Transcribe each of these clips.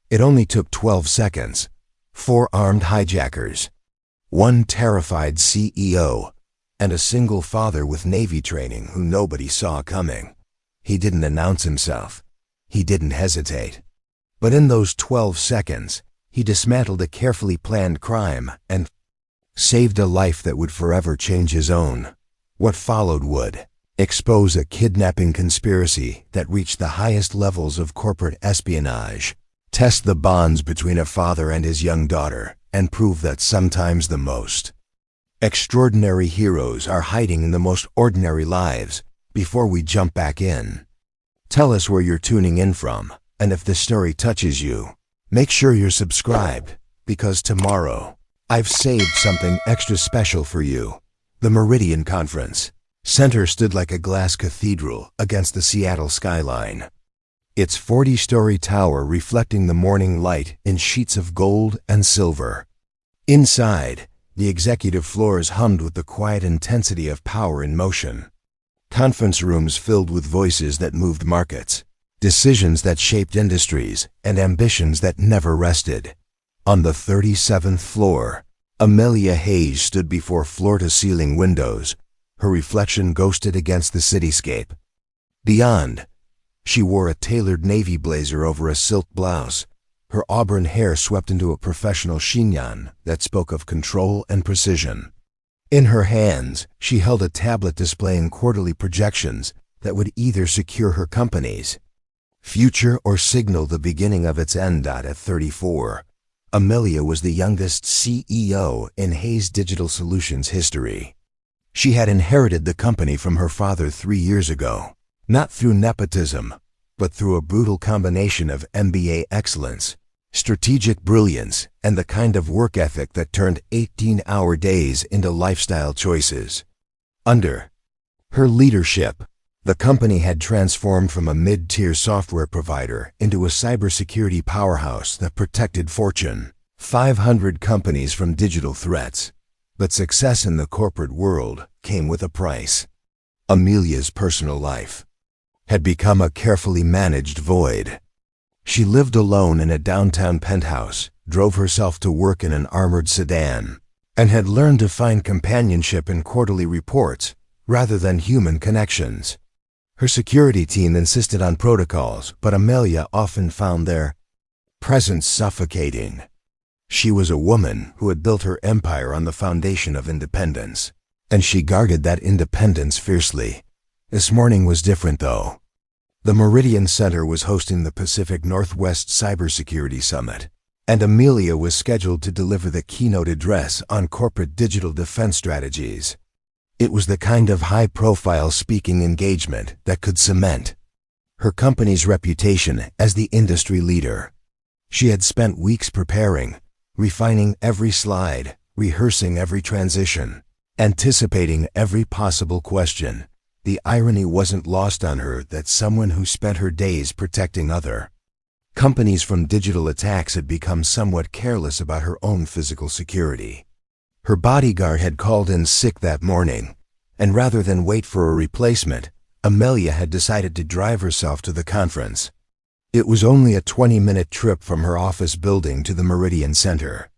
It only took 12 seconds. 4 armed hijackers, 1 terrified CEO, and a single father with Navy training who nobody saw coming. He didn't announce himself. He didn't hesitate. But in those 12 seconds, he dismantled a carefully planned crime and saved a life that would forever change his own. What followed would expose a kidnapping conspiracy that reached the highest levels of corporate espionage, test the bonds between a father and his young daughter, and prove that sometimes the most extraordinary heroes are hiding in the most ordinary lives. Before we jump back in, tell us where you're tuning in from, and if this story touches you, make sure you're subscribed, because tomorrow, I've saved something extra special for you. The Meridian Conference Center stood like a glass cathedral against the Seattle skyline. Its 40-story tower reflecting the morning light in sheets of gold and silver. Inside, the executive floors hummed with the quiet intensity of power in motion. Conference rooms filled with voices that moved markets, decisions that shaped industries, and ambitions that never rested. On the 37th floor, Amelia Hayes stood before floor-to-ceiling windows, her reflection ghosted against the cityscape. Beyond, she wore a tailored navy blazer over a silk blouse, her auburn hair swept into a professional chignon that spoke of control and precision. In her hands, she held a tablet displaying quarterly projections that would either secure her company's future or signal the beginning of its end. At 34, Amelia was the youngest CEO in Hayes Digital Solutions history. She had inherited the company from her father 3 years ago, not through nepotism, but through a brutal combination of MBA excellence, strategic brilliance, and the kind of work ethic that turned 18-hour days into lifestyle choices. Under her leadership, the company had transformed from a mid-tier software provider into a cybersecurity powerhouse that protected Fortune 500 companies from digital threats. But success in the corporate world came with a price. Amelia's personal life had become a carefully managed void. She lived alone in a downtown penthouse, drove herself to work in an armored sedan, and had learned to find companionship in quarterly reports rather than human connections. Her security team insisted on protocols, but Amelia often found their presence suffocating. She was a woman who had built her empire on the foundation of independence, and she guarded that independence fiercely. This morning was different, though. The Meridian Center was hosting the Pacific Northwest Cybersecurity Summit, and Amelia was scheduled to deliver the keynote address on corporate digital defense strategies. It was the kind of high-profile speaking engagement that could cement her company's reputation as the industry leader. She had spent weeks preparing, refining every slide, rehearsing every transition, anticipating every possible question. The irony wasn't lost on her that someone who spent her days protecting other companies from digital attacks had become somewhat careless about her own physical security. Her bodyguard had called in sick that morning, and rather than wait for a replacement, Amelia had decided to drive herself to the conference. It was only a 20-minute trip from her office building to the Meridian Center.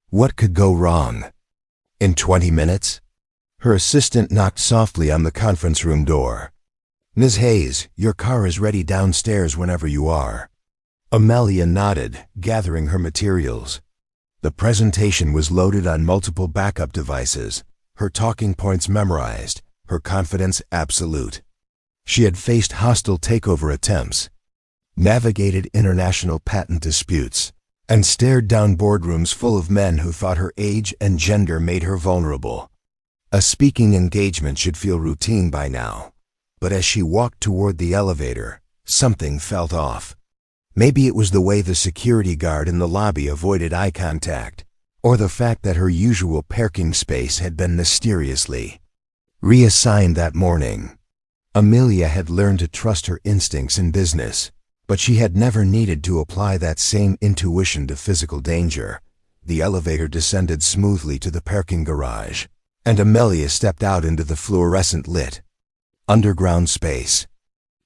What could go wrong? In 20 minutes? Her assistant knocked softly on the conference room door. "Ms. Hayes, your car is ready downstairs whenever you are." Amelia nodded, gathering her materials. The presentation was loaded on multiple backup devices, her talking points memorized, her confidence absolute. She had faced hostile takeover attempts, navigated international patent disputes, and stared down boardrooms full of men who thought her age and gender made her vulnerable. A speaking engagement should feel routine by now, but as she walked toward the elevator, something felt off. Maybe it was the way the security guard in the lobby avoided eye contact, or the fact that her usual parking space had been mysteriously reassigned that morning. Amelia had learned to trust her instincts in business, but she had never needed to apply that same intuition to physical danger. The elevator descended smoothly to the parking garage, and Amelia stepped out into the fluorescent-lit underground space.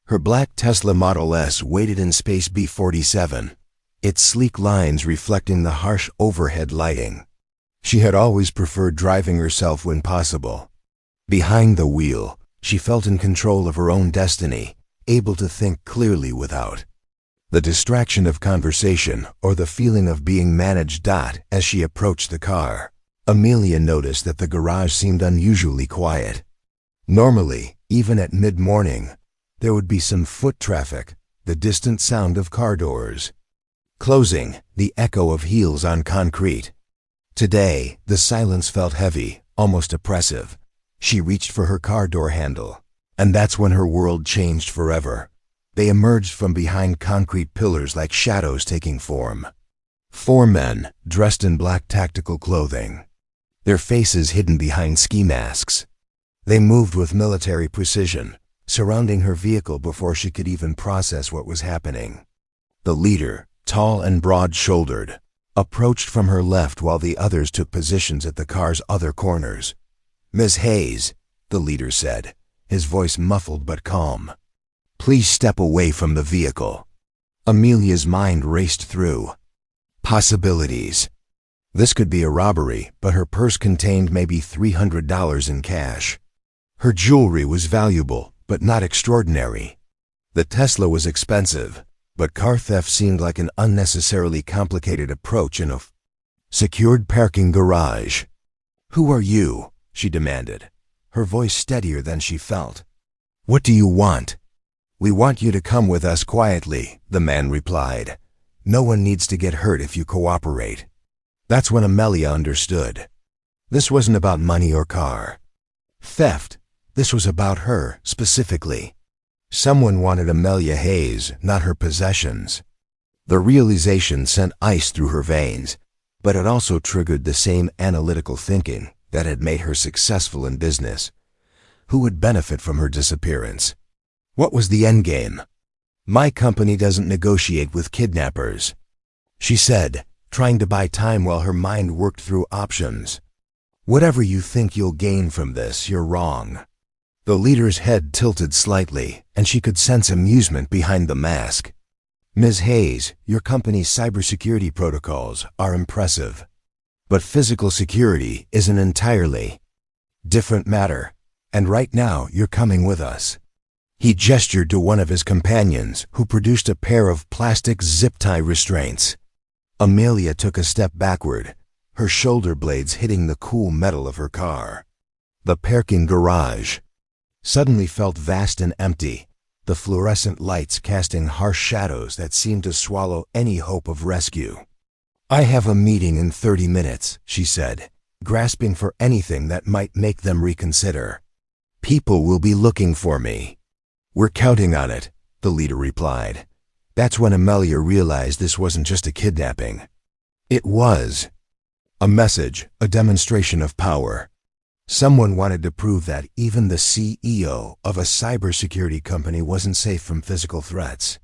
Her black Tesla Model S waited in space B47, its sleek lines reflecting the harsh overhead lighting. She had always preferred driving herself when possible. Behind the wheel, she felt in control of her own destiny, able to think clearly without the distraction of conversation or the feeling of being managed. As she approached the car, Amelia noticed that the garage seemed unusually quiet. Normally, even at mid-morning, there would be some foot traffic, the distant sound of car doors closing, the echo of heels on concrete. Today, the silence felt heavy, almost oppressive. She reached for her car door handle, and that's when her world changed forever. They emerged from behind concrete pillars like shadows taking form. 4 men, dressed in black tactical clothing, their faces hidden behind ski masks. They moved with military precision, surrounding her vehicle before she could even process what was happening. The leader, tall and broad-shouldered, approached from her left while the others took positions at the car's other corners. "Miss Hayes," the leader said, his voice muffled but calm. "Please step away from the vehicle." Amelia's mind raced through possibilities. This could be a robbery, but her purse contained maybe $300 in cash. Her jewelry was valuable, but not extraordinary. The Tesla was expensive, but car theft seemed like an unnecessarily complicated approach in a secured parking garage. "Who are you?" she demanded, her voice steadier than she felt. "What do you want?" "We want you to come with us quietly," the man replied. "No one needs to get hurt if you cooperate." That's when Amelia understood. This wasn't about money or car theft. This was about her, specifically. Someone wanted Amelia Hayes, not her possessions. The realization sent ice through her veins, but it also triggered the same analytical thinking that had made her successful in business. Who would benefit from her disappearance? What was the endgame? "My company doesn't negotiate with kidnappers," she said, trying to buy time while her mind worked through options. "Whatever you think you'll gain from this, you're wrong." The leader's head tilted slightly, and she could sense amusement behind the mask. "Ms. Hayes, your company's cybersecurity protocols are impressive. But physical security is an entirely different matter, and right now you're coming with us." He gestured to one of his companions, who produced a pair of plastic zip-tie restraints. Amelia took a step backward, her shoulder blades hitting the cool metal of her car. The parking garage suddenly felt vast and empty, the fluorescent lights casting harsh shadows that seemed to swallow any hope of rescue. "I have a meeting in 30 minutes, she said, grasping for anything that might make them reconsider. "People will be looking for me." "We're counting on it," the leader replied. That's when Amelia realized this wasn't just a kidnapping. It was a message, a demonstration of power. Someone wanted to prove that even the CEO of a cybersecurity company wasn't safe from physical threats.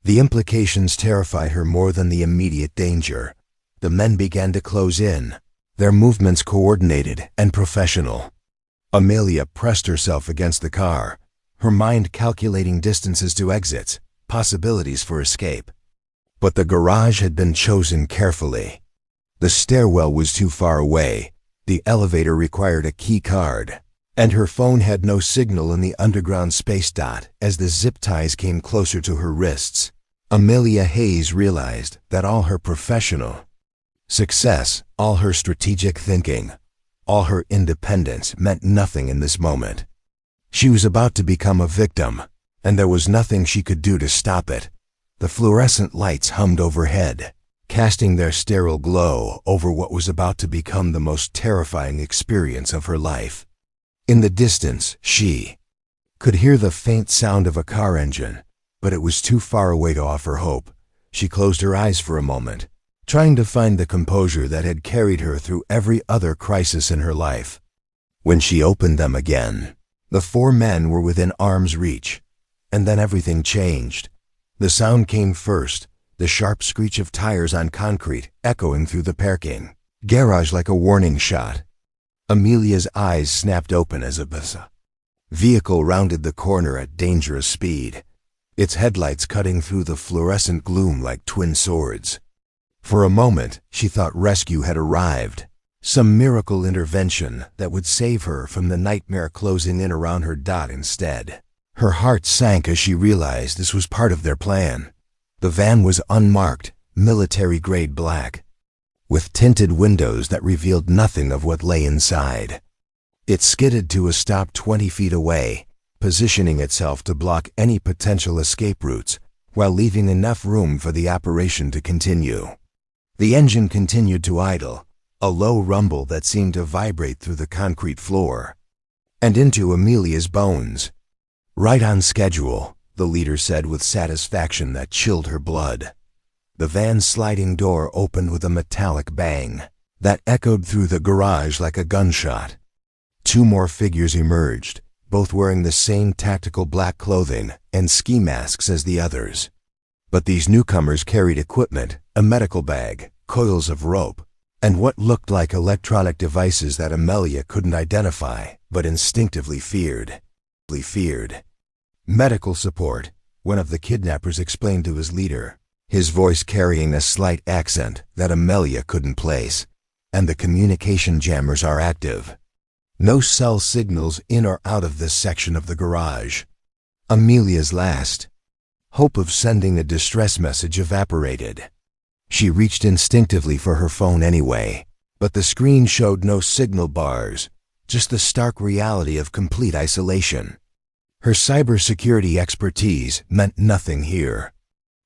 The implications terrified her more than the immediate danger. The men began to close in, their movements coordinated and professional. Amelia pressed herself against the car, her mind calculating distances to exits, possibilities for escape. But the garage had been chosen carefully. The stairwell was too far away, the elevator required a key card, and her phone had no signal in the underground space. As the zip ties came closer to her wrists, Amelia Hayes realized that all her professional success, all her strategic thinking, all her independence meant nothing in this moment. She was about to become a victim, and there was nothing she could do to stop it. The fluorescent lights hummed overhead, casting their sterile glow over what was about to become the most terrifying experience of her life. In the distance, she could hear the faint sound of a car engine, but it was too far away to offer hope. She closed her eyes for a moment, trying to find the composure that had carried her through every other crisis in her life. When she opened them again, the 4 men were within arm's reach, and then everything changed. The sound came first, the sharp screech of tires on concrete echoing through the parking garage like a warning shot. Amelia's eyes snapped open as a vehicle rounded the corner at dangerous speed. its headlights cutting through the fluorescent gloom like twin swords. For a moment, she thought rescue had arrived, some miracle intervention that would save her from the nightmare closing in around her dot instead. Her heart sank as she realized this was part of their plan. The van was unmarked, military-grade black, with tinted windows that revealed nothing of what lay inside. It skidded to a stop 20 feet away, positioning itself to block any potential escape routes, while leaving enough room for the operation to continue. The engine continued to idle, a low rumble that seemed to vibrate through the concrete floor, and into Amelia's bones. "Right on schedule," the leader said with satisfaction that chilled her blood. The van's sliding door opened with a metallic bang that echoed through the garage like a gunshot. 2 more figures emerged, both wearing the same tactical black clothing and ski masks as the others. But these newcomers carried equipment, a medical bag, coils of rope, and what looked like electronic devices that Amelia couldn't identify, but instinctively feared. "Medical support," one of the kidnappers explained to his leader, his voice carrying a slight accent that Amelia couldn't place. "And the communication jammers are active. No cell signals in or out of this section of the garage." Amelia's last hope of sending a distress message evaporated. She reached instinctively for her phone anyway, but the screen showed no signal bars, just the stark reality of complete isolation. Her cybersecurity expertise meant nothing here.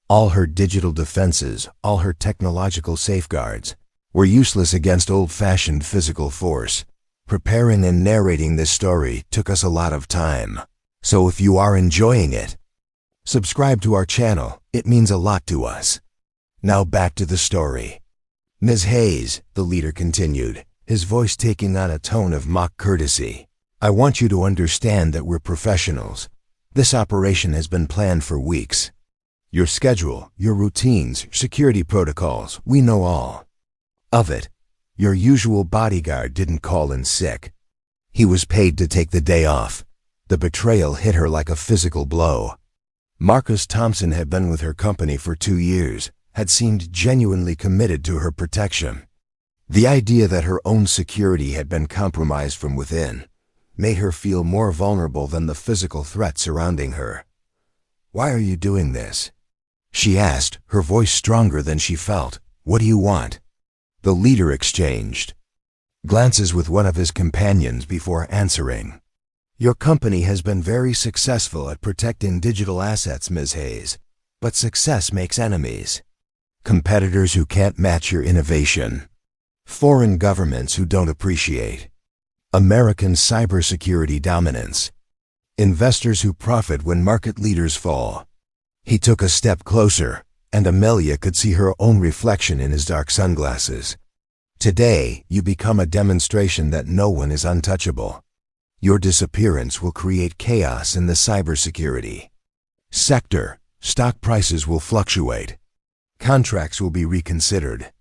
All her digital defenses, all her technological safeguards, were useless against old-fashioned physical force. Preparing and narrating this story took us a lot of time. So if you are enjoying it, subscribe to our channel. It means a lot to us. Now back to the story. "Ms. Hayes," the leader continued, his voice taking on a tone of mock courtesy, "I want you to understand that we're professionals. This operation has been planned for weeks. Your schedule, your routines, security protocols, we know all of it. Your usual bodyguard didn't call in sick. He was paid to take the day off." The betrayal hit her like a physical blow. Marcus Thompson had been with her company for 2 years, had seemed genuinely committed to her protection. The idea that her own security had been compromised from within made her feel more vulnerable than the physical threat surrounding her. "Why are you doing this?" she asked, her voice stronger than she felt. "What do you want?" The leader exchanged glances with one of his companions before answering. "Your company has been very successful at protecting digital assets, Ms. Hayes, but success makes enemies. Competitors who can't match your innovation. Foreign governments who don't appreciate American cybersecurity dominance. Investors who profit when market leaders fall." He took a step closer, and Amelia could see her own reflection in his dark sunglasses. "Today, you become a demonstration that no one is untouchable. Your disappearance will create chaos in the cybersecurity sector. Stock prices will fluctuate. Contracts will be reconsidered.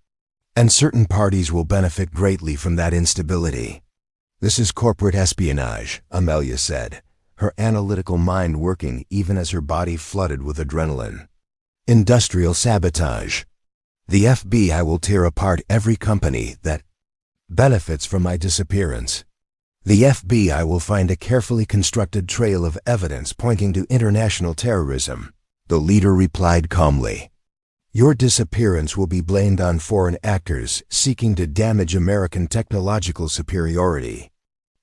And certain parties will benefit greatly from that instability. This is corporate espionage," Amelia said, her analytical mind working even as her body flooded with adrenaline. "Industrial sabotage. The FBI will tear apart every company that benefits from my disappearance. The FBI will find a carefully constructed trail of evidence pointing to international terrorism," the leader replied calmly. "Your disappearance will be blamed on foreign actors seeking to damage American technological superiority.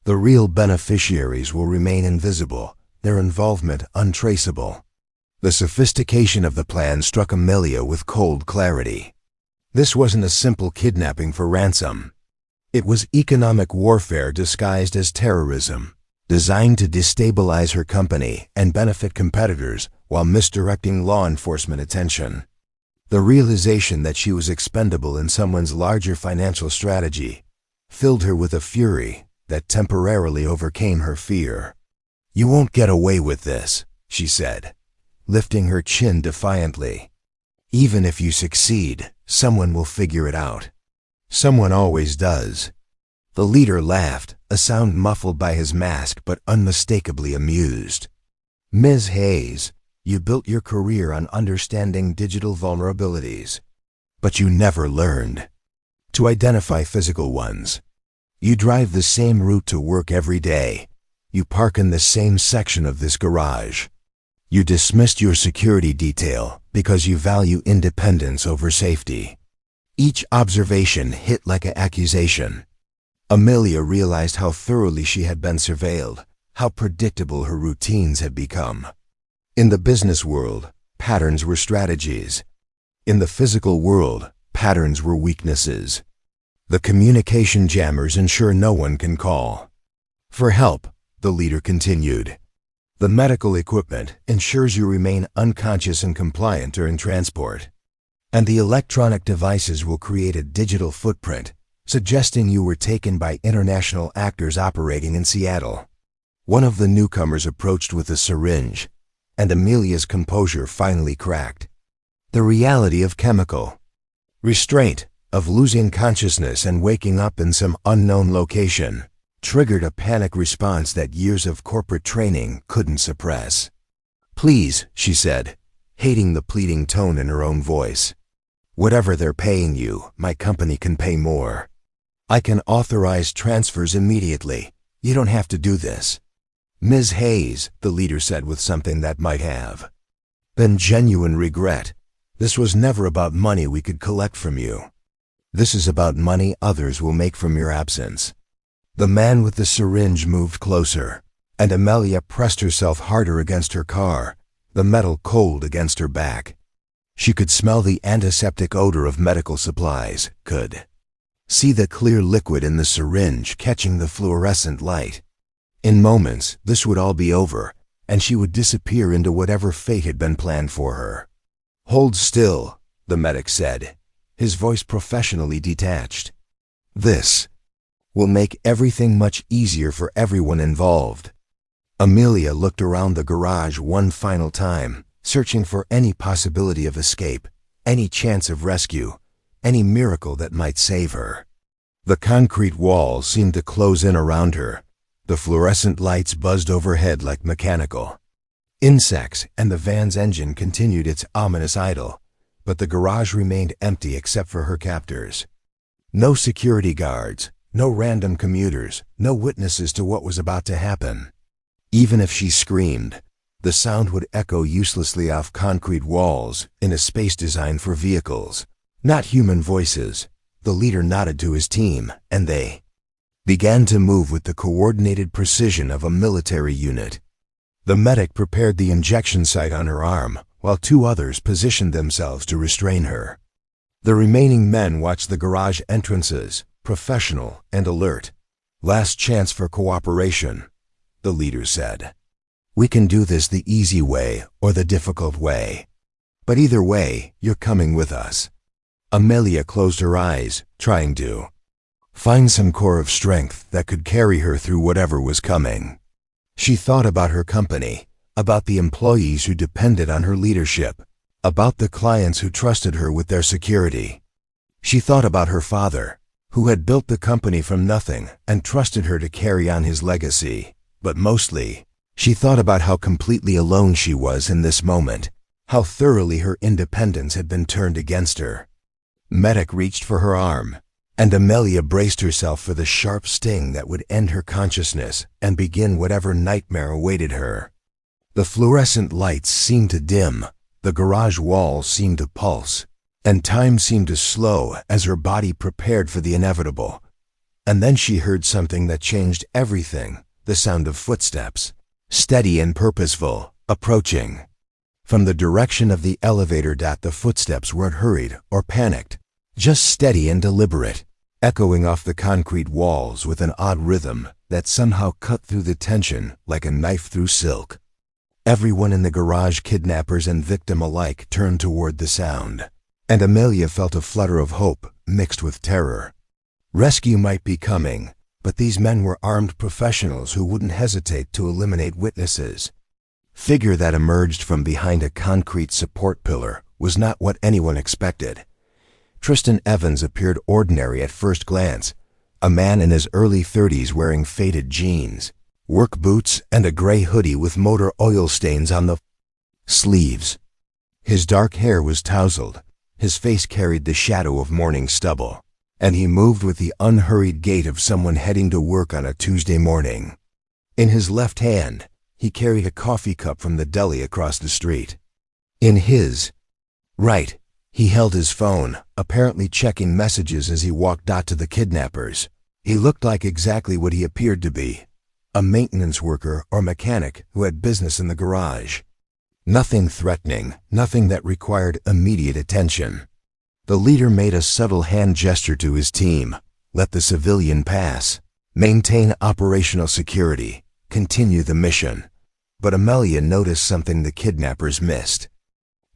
The real beneficiaries will remain invisible, their involvement untraceable." The sophistication of the plan struck Amelia with cold clarity. This wasn't a simple kidnapping for ransom. It was economic warfare disguised as terrorism, designed to destabilize her company and benefit competitors while misdirecting law enforcement attention. The realization that she was expendable in someone's larger financial strategy filled her with a fury that temporarily overcame her fear. "You won't get away with this," she said, lifting her chin defiantly. "Even if you succeed, someone will figure it out. Someone always does." The leader laughed, a sound muffled by his mask but unmistakably amused. "Ms. Hayes, You built your career on understanding digital vulnerabilities, but you never learned to identify physical ones. You drive the same route to work every day. You park in the same section of this garage. You dismissed your security detail because you value independence over safety. Each observation hit like an accusation. Amelia realized how thoroughly she had been surveilled, how predictable her routines had become. In the business world, patterns were strategies. In the physical world, patterns were weaknesses. The communication jammers ensure no one can call for help, the leader continued. The medical equipment ensures you remain unconscious and compliant during transport. And the electronic devices will create a digital footprint, suggesting you were taken by international actors operating in Seattle. One of the newcomers approached with a syringe, and Amelia's composure finally cracked. The reality of chemical restraint, of losing consciousness and waking up in some unknown location, triggered a panic response that years of corporate training couldn't suppress. "Please," she said, hating the pleading tone in her own voice. "Whatever they're paying you, my company can pay more. I can authorize transfers immediately. You don't have to do this." "Ms. Hayes," the leader said with something that might have been genuine regret, "this was never about money we could collect from you. This is about money others will make from your absence." The man with the syringe moved closer, and Amelia pressed herself harder against her car, the metal cold against her back. She could smell the antiseptic odor of medical supplies, could see the clear liquid in the syringe catching the fluorescent light. In moments, this would all be over, and she would disappear into whatever fate had been planned for her. "Hold still," the medic said, his voice professionally detached. "This will make everything much easier for everyone involved." Amelia looked around the garage one final time, searching for any possibility of escape, any chance of rescue, any miracle that might save her. The concrete walls seemed to close in around her. The fluorescent lights buzzed overhead like mechanical insects, and the van's engine continued its ominous idle, but the garage remained empty except for her captors. No security guards, no random commuters, no witnesses to what was about to happen. Even if she screamed, the sound would echo uselessly off concrete walls in a space designed for vehicles, not human voices. The leader nodded to his team, and they began to move with the coordinated precision of a military unit. The medic prepared the injection site on her arm, while two others positioned themselves to restrain her. The remaining men watched the garage entrances, professional and alert. "Last chance for cooperation," the leader said. "We can do this the easy way or the difficult way. But either way, you're coming with us." Amelia closed her eyes, trying to find some core of strength that could carry her through whatever was coming. She thought about her company, about the employees who depended on her leadership, about the clients who trusted her with their security. She thought about her father, who had built the company from nothing and trusted her to carry on his legacy. But mostly, she thought about how completely alone she was in this moment, how thoroughly her independence had been turned against her. Medic reached for her arm, and Amelia braced herself for the sharp sting that would end her consciousness and begin whatever nightmare awaited her. The fluorescent lights seemed to dim, the garage walls seemed to pulse, and time seemed to slow as her body prepared for the inevitable. And then she heard something that changed everything, the sound of footsteps, steady and purposeful, approaching. From the direction of the elevator, the footsteps weren't hurried or panicked, just steady and deliberate, echoing off the concrete walls with an odd rhythm that somehow cut through the tension like a knife through silk. Everyone in the garage, kidnappers and victim alike, turned toward the sound, and Amelia felt a flutter of hope mixed with terror. Rescue might be coming, but these men were armed professionals who wouldn't hesitate to eliminate witnesses. Figure that emerged from behind a concrete support pillar was not what anyone expected. Tristan Evans appeared ordinary at first glance, a man in his early 30s wearing faded jeans, work boots, and a gray hoodie with motor oil stains on the sleeves. His dark hair was tousled, his face carried the shadow of morning stubble, and he moved with the unhurried gait of someone heading to work on a Tuesday morning. In his left hand, he carried a coffee cup from the deli across the street. In his right, he held his phone, apparently checking messages as he walked out to the kidnappers. He looked like exactly what he appeared to be, a maintenance worker or mechanic who had business in the garage. Nothing threatening, nothing that required immediate attention. The leader made a subtle hand gesture to his team. Let the civilian pass. Maintain operational security. Continue the mission. But Amelia noticed something the kidnappers missed.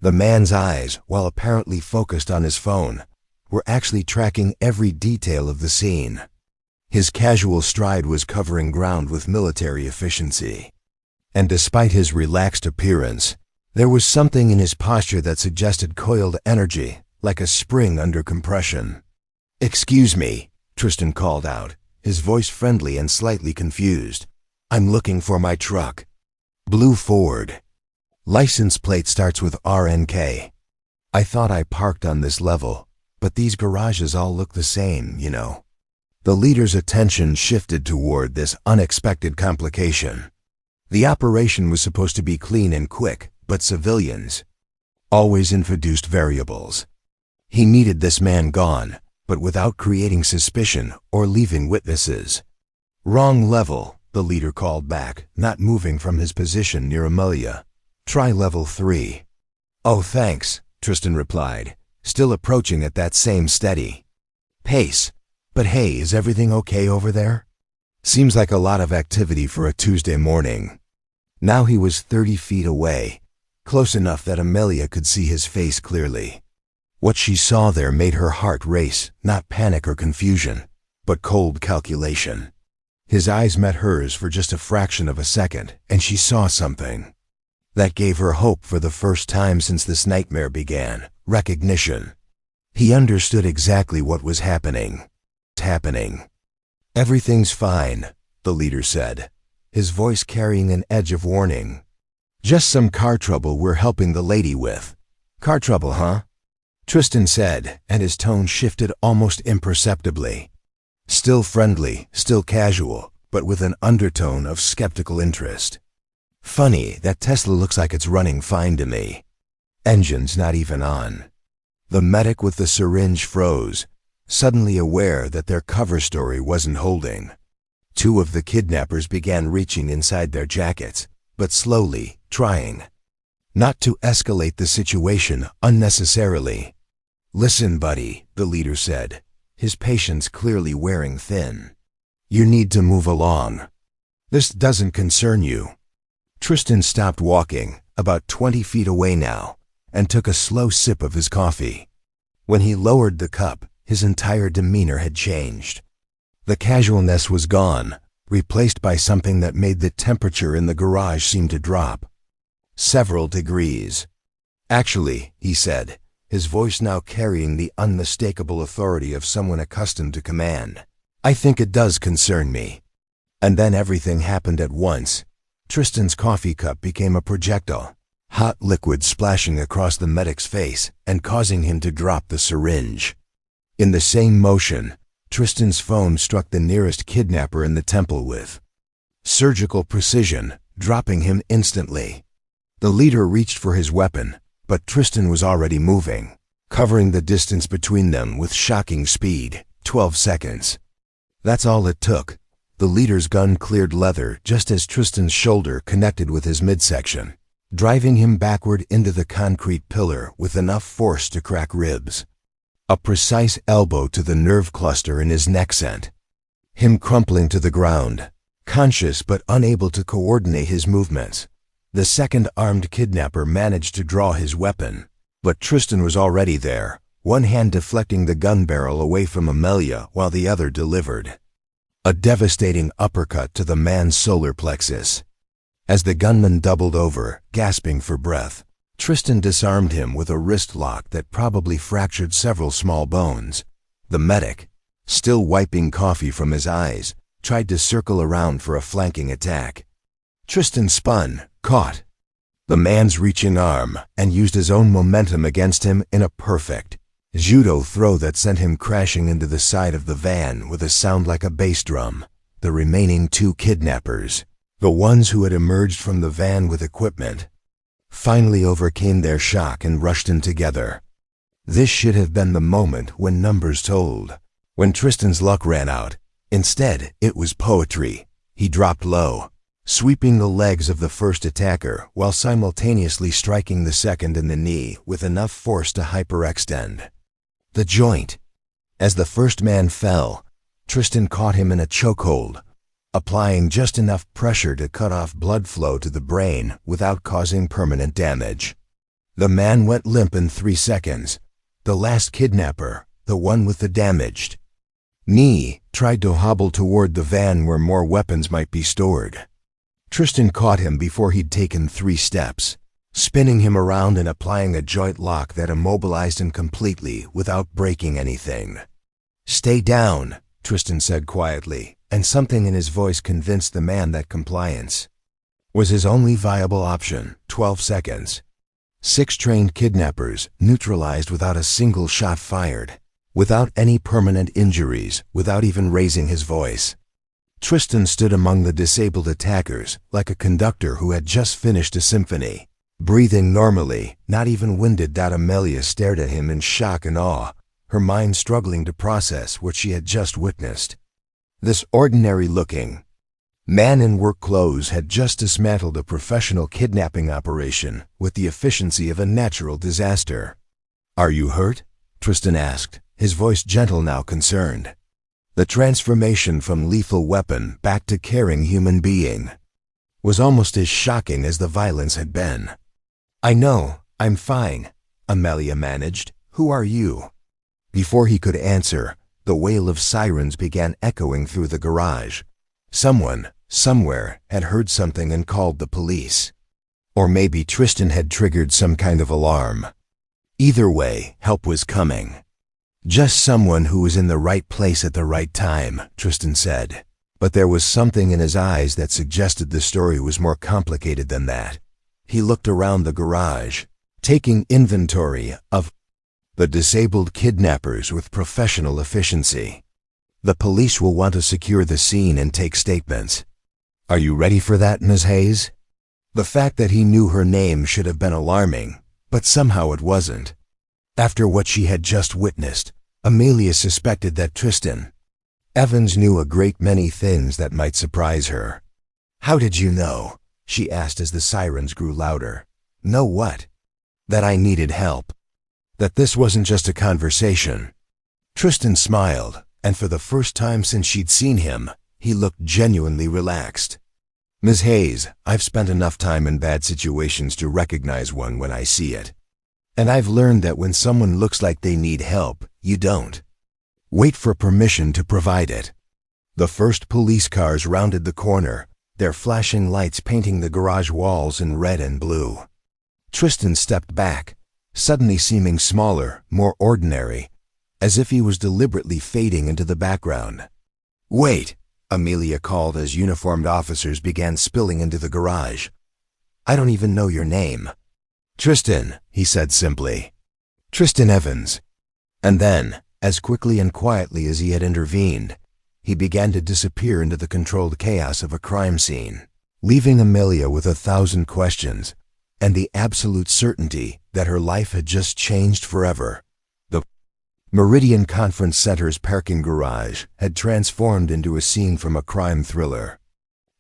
The man's eyes, while apparently focused on his phone, were actually tracking every detail of the scene. His casual stride was covering ground with military efficiency. And despite his relaxed appearance, there was something in his posture that suggested coiled energy, like a spring under compression. "Excuse me," Tristan called out, his voice friendly and slightly confused. "I'm looking for my truck." "Blue Ford. License plate starts with RNK. I thought I parked on this level, but these garages all look the same, you know." The leader's attention shifted toward this unexpected complication. The operation was supposed to be clean and quick, but civilians always introduced variables. He needed this man gone, but without creating suspicion or leaving witnesses. "Wrong level," the leader called back, not moving from his position near Amelia. "Try level 3. "Oh, thanks," Tristan replied, still approaching at that same steady pace. "But hey, is everything okay over there? Seems like a lot of activity for a Tuesday morning." Now he was 30 feet away, close enough that Amelia could see his face clearly. What she saw there made her heart race, not panic or confusion, but cold calculation. His eyes met hers for just a fraction of a second, and she saw something that gave her hope for the first time since this nightmare began: recognition. He understood exactly what was happening. "Everything's fine," the leader said, his voice carrying an edge of warning. "Just some car trouble we're helping the lady with." "Car trouble, huh?" Tristan said, and his tone shifted almost imperceptibly. Still friendly, still casual, but with an undertone of skeptical interest. "Funny, that Tesla looks like it's running fine to me. Engine's not even on." The medic with the syringe froze, suddenly aware that their cover story wasn't holding. Two of the kidnappers began reaching inside their jackets, but slowly, trying not to escalate the situation unnecessarily. "Listen, buddy," the leader said, his patience clearly wearing thin. "You need to move along. This doesn't concern you." Tristan stopped walking, about 20 feet away now, and took a slow sip of his coffee. When he lowered the cup, his entire demeanor had changed. The casualness was gone, replaced by something that made the temperature in the garage seem to drop several degrees. "Actually," he said, his voice now carrying the unmistakable authority of someone accustomed to command, "I think it does concern me." And then everything happened at once. Tristan's coffee cup became a projectile, hot liquid splashing across the medic's face and causing him to drop the syringe. In the same motion, Tristan's phone struck the nearest kidnapper in the temple with surgical precision, dropping him instantly. The leader reached for his weapon, but Tristan was already moving, covering the distance between them with shocking speed. 12 seconds. That's all it took. The leader's gun cleared leather just as Tristan's shoulder connected with his midsection, driving him backward into the concrete pillar with enough force to crack ribs. A precise elbow to the nerve cluster in his neck sent him crumpling to the ground, conscious but unable to coordinate his movements. The second armed kidnapper managed to draw his weapon, but Tristan was already there, one hand deflecting the gun barrel away from Amelia while the other delivered a devastating uppercut to the man's solar plexus. As the gunman doubled over, gasping for breath, Tristan disarmed him with a wrist lock that probably fractured several small bones. The medic, still wiping coffee from his eyes, tried to circle around for a flanking attack. Tristan spun, caught the man's reaching arm and used his own momentum against him in a perfect judo throw that sent him crashing into the side of the van with a sound like a bass drum. The remaining two kidnappers, the ones who had emerged from the van with equipment, finally overcame their shock and rushed in together. This should have been the moment when numbers told, when Tristan's luck ran out. Instead, it was poetry. He dropped low, sweeping the legs of the first attacker while simultaneously striking the second in the knee with enough force to hyperextend the joint. As the first man fell, Tristan caught him in a chokehold, applying just enough pressure to cut off blood flow to the brain without causing permanent damage. The man went limp in 3 seconds. The last kidnapper, the one with the damaged knee, tried to hobble toward the van where more weapons might be stored. Tristan caught him before he'd taken 3 steps, spinning him around and applying a joint lock that immobilized him completely without breaking anything. "Stay down," Tristan said quietly, and something in his voice convinced the man that compliance was his only viable option. 12 seconds. 6 trained kidnappers neutralized without a single shot fired, without any permanent injuries, without even raising his voice. Tristan stood among the disabled attackers like a conductor who had just finished a symphony, breathing normally, not even winded. Amelia stared at him in shock and awe, her mind struggling to process what she had just witnessed. This ordinary-looking man in work clothes had just dismantled a professional kidnapping operation with the efficiency of a natural disaster. "Are you hurt?" Tristan asked, his voice gentle now concerned. The transformation from lethal weapon back to caring human being was almost as shocking as the violence had been. "I know, I'm fine," Amelia managed. "Who are you?" Before he could answer, the wail of sirens began echoing through the garage. Someone, somewhere, had heard something and called the police. Or maybe Tristan had triggered some kind of alarm. Either way, help was coming. "Just someone who was in the right place at the right time," Tristan said. But there was something in his eyes that suggested the story was more complicated than that. He looked around the garage, taking inventory of the disabled kidnappers with professional efficiency. "The police will want to secure the scene and take statements. Are you ready for that, Ms. Hayes?" The fact that he knew her name should have been alarming, but somehow it wasn't. After what she had just witnessed, Amelia suspected that Tristan Evans knew a great many things that might surprise her. "How did you know?" she asked as the sirens grew louder. "Know what?" "That I needed help. That this wasn't just a conversation." Tristan smiled, and for the first time since she'd seen him, he looked genuinely relaxed. "Ms. Hayes, I've spent enough time in bad situations to recognize one when I see it. And I've learned that when someone looks like they need help, you don't wait for permission to provide it." The first police cars rounded the corner, their flashing lights painting the garage walls in red and blue. Tristan stepped back, suddenly seeming smaller, more ordinary, as if he was deliberately fading into the background. "Wait," Amelia called as uniformed officers began spilling into the garage. "I don't even know your name." "Tristan," he said simply. "Tristan Evans." And then, as quickly and quietly as he had intervened, he began to disappear into the controlled chaos of a crime scene, leaving Amelia with 1,000 questions and the absolute certainty that her life had just changed forever. The Meridian Conference Center's parking garage had transformed into a scene from a crime thriller.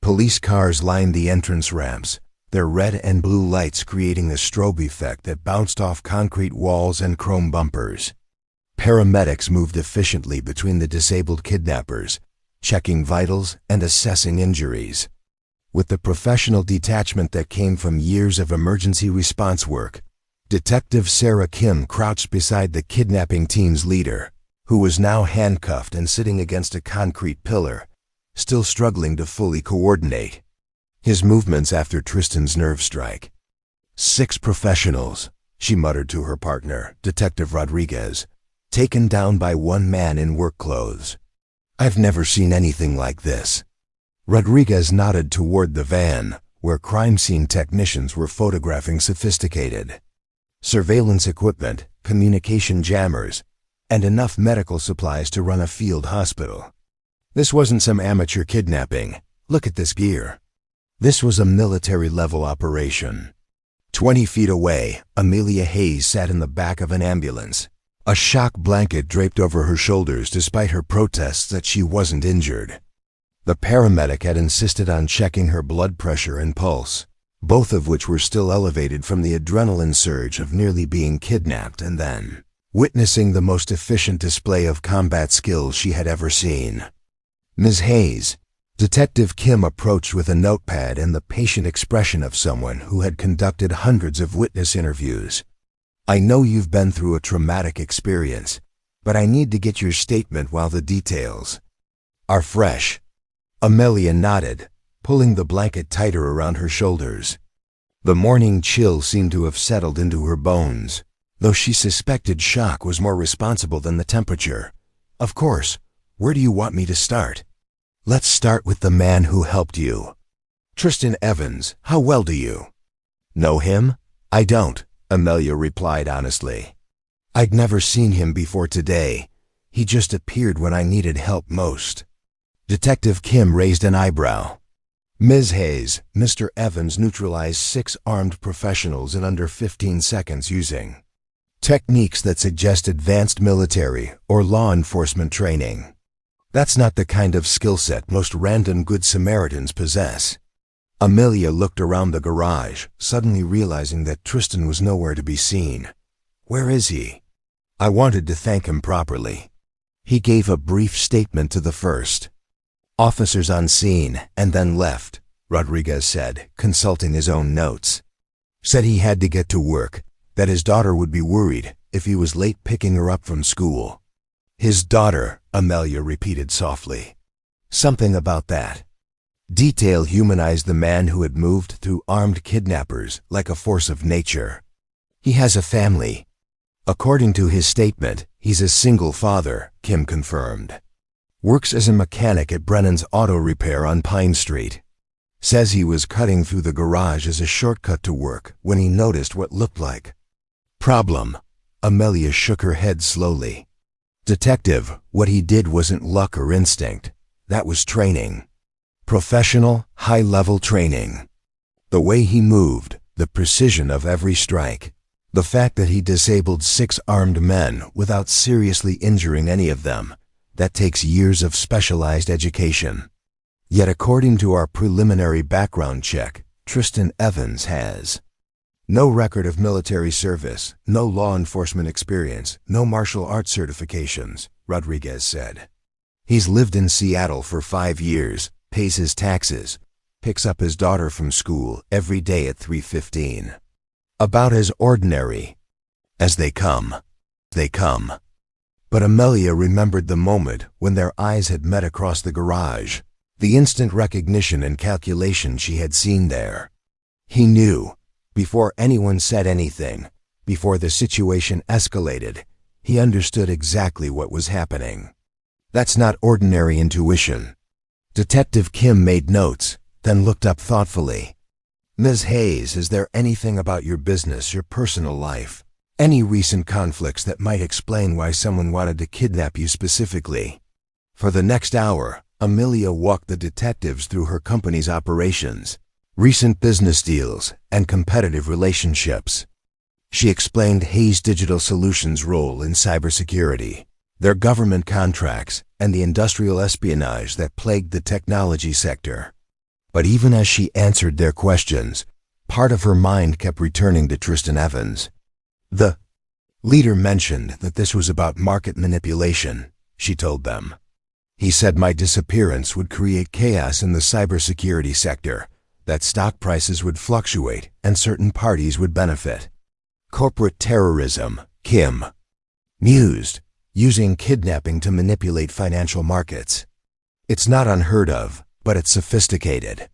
Police cars lined the entrance ramps, their red and blue lights creating a strobe effect that bounced off concrete walls and chrome bumpers. Paramedics moved efficiently between the disabled kidnappers, checking vitals and assessing injuries. With the professional detachment that came from years of emergency response work, Detective Sarah Kim crouched beside the kidnapping team's leader, who was now handcuffed and sitting against a concrete pillar, still struggling to fully coordinate his movements after Tristan's nerve strike. 6 professionals, she muttered to her partner, Detective Rodriguez, taken down by one man in work clothes. "I've never seen anything like this." Rodriguez nodded toward the van, where crime scene technicians were photographing sophisticated surveillance equipment, communication jammers, and enough medical supplies to run a field hospital. This wasn't some amateur kidnapping. Look at this gear. This was a military-level operation. 20 feet away, Amelia Hayes sat in the back of an ambulance, a shock blanket draped over her shoulders despite her protests that she wasn't injured. The paramedic had insisted on checking her blood pressure and pulse, both of which were still elevated from the adrenaline surge of nearly being kidnapped and then witnessing the most efficient display of combat skills she had ever seen. Ms. Hayes, Detective Kim approached with a notepad and the patient expression of someone who had conducted hundreds of witness interviews. I know you've been through a traumatic experience, but I need to get your statement while the details are fresh. Amelia nodded, pulling the blanket tighter around her shoulders. The morning chill seemed to have settled into her bones, though she suspected shock was more responsible than the temperature. Of course, where do you want me to start? Let's start with the man who helped you. Tristan Evans, how well do you know him? I don't, Amelia replied honestly. I'd never seen him before today. He just appeared when I needed help most. Detective Kim raised an eyebrow. Ms. Hayes, Mr. Evans neutralized 6 armed professionals in under 15 seconds using techniques that suggest advanced military or law enforcement training. That's not the kind of skill set most random Good Samaritans possess. Amelia looked around the garage, suddenly realizing that Tristan was nowhere to be seen. Where is he? I wanted to thank him properly. He gave a brief statement to the first officers on scene and then left, Rodriguez said, consulting his own notes. Said he had to get to work, that his daughter would be worried if he was late picking her up from school. His daughter, Amelia repeated softly. Something about that detail humanized the man who had moved through armed kidnappers like a force of nature. He has a family. According to his statement, he's a single father, Kim confirmed. Works as a mechanic at Brennan's Auto Repair on Pine Street. Says he was cutting through the garage as a shortcut to work when he noticed what looked like problem. Amelia shook her head slowly. Detective, what he did wasn't luck or instinct. That was training. Professional, high-level training. The way he moved, the precision of every strike, the fact that he disabled 6 armed men without seriously injuring any of them, that takes years of specialized education. Yet according to our preliminary background check, Tristan Evans has no record of military service, no law enforcement experience, no martial arts certifications, Rodriguez said. He's lived in Seattle for 5 years, pays his taxes, picks up his daughter from school every day at 3:15. About as ordinary as they come. But Amelia remembered the moment when their eyes had met across the garage, the instant recognition and calculation she had seen there. He knew, before anyone said anything, before the situation escalated, he understood exactly what was happening. That's not ordinary intuition. Detective Kim made notes, then looked up thoughtfully. Ms. Hayes, is there anything about your business, your personal life, any recent conflicts that might explain why someone wanted to kidnap you specifically? For the next hour, Amelia walked the detectives through her company's operations, recent business deals, and competitive relationships. She explained Hayes Digital Solutions' role in cybersecurity, their government contracts, and the industrial espionage that plagued the technology sector. But even as she answered their questions, part of her mind kept returning to Tristan Evans. The leader mentioned that this was about market manipulation, she told them. He said my disappearance would create chaos in the cybersecurity sector, that stock prices would fluctuate and certain parties would benefit. Corporate terrorism, Kim mused, using kidnapping to manipulate financial markets. It's not unheard of, but it's sophisticated.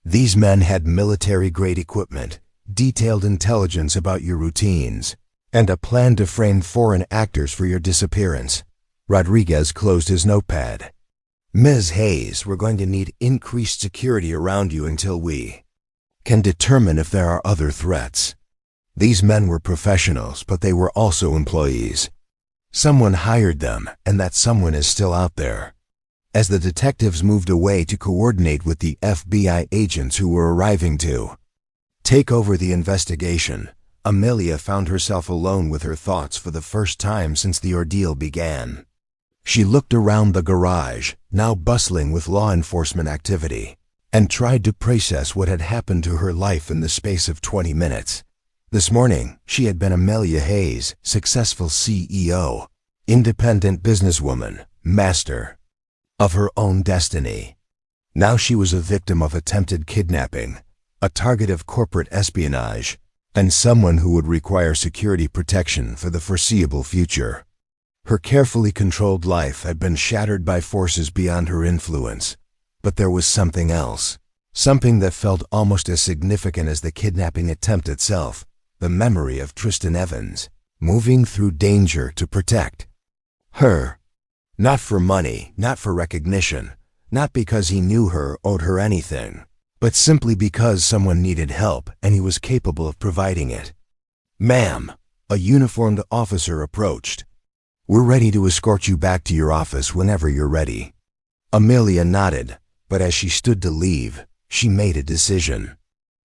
These men had military-grade equipment, detailed intelligence about your routines, and a plan to frame foreign actors for your disappearance. Rodriguez closed his notepad. Ms. Hayes, we're going to need increased security around you until we can determine if there are other threats. These men were professionals, but they were also employees. Someone hired them, and that someone is still out there. As the detectives moved away to coordinate with the FBI agents who were arriving to take over the investigation, Amelia found herself alone with her thoughts for the first time since the ordeal began. She looked around the garage, now bustling with law enforcement activity, and tried to process what had happened to her life in the space of 20 minutes. This morning, she had been Amelia Hayes, successful CEO, independent businesswoman, master of her own destiny. Now she was a victim of attempted kidnapping, a target of corporate espionage, and someone who would require security protection for the foreseeable future. Her carefully controlled life had been shattered by forces beyond her influence, but there was something else, something that felt almost as significant as the kidnapping attempt itself. The memory of Tristan Evans, moving through danger to protect her. Not for money, not for recognition, not because he knew her, owed her anything, but simply because someone needed help and he was capable of providing it. "Ma'am," a uniformed officer approached. "We're ready to escort you back to your office whenever you're ready." Amelia nodded, but as she stood to leave, she made a decision.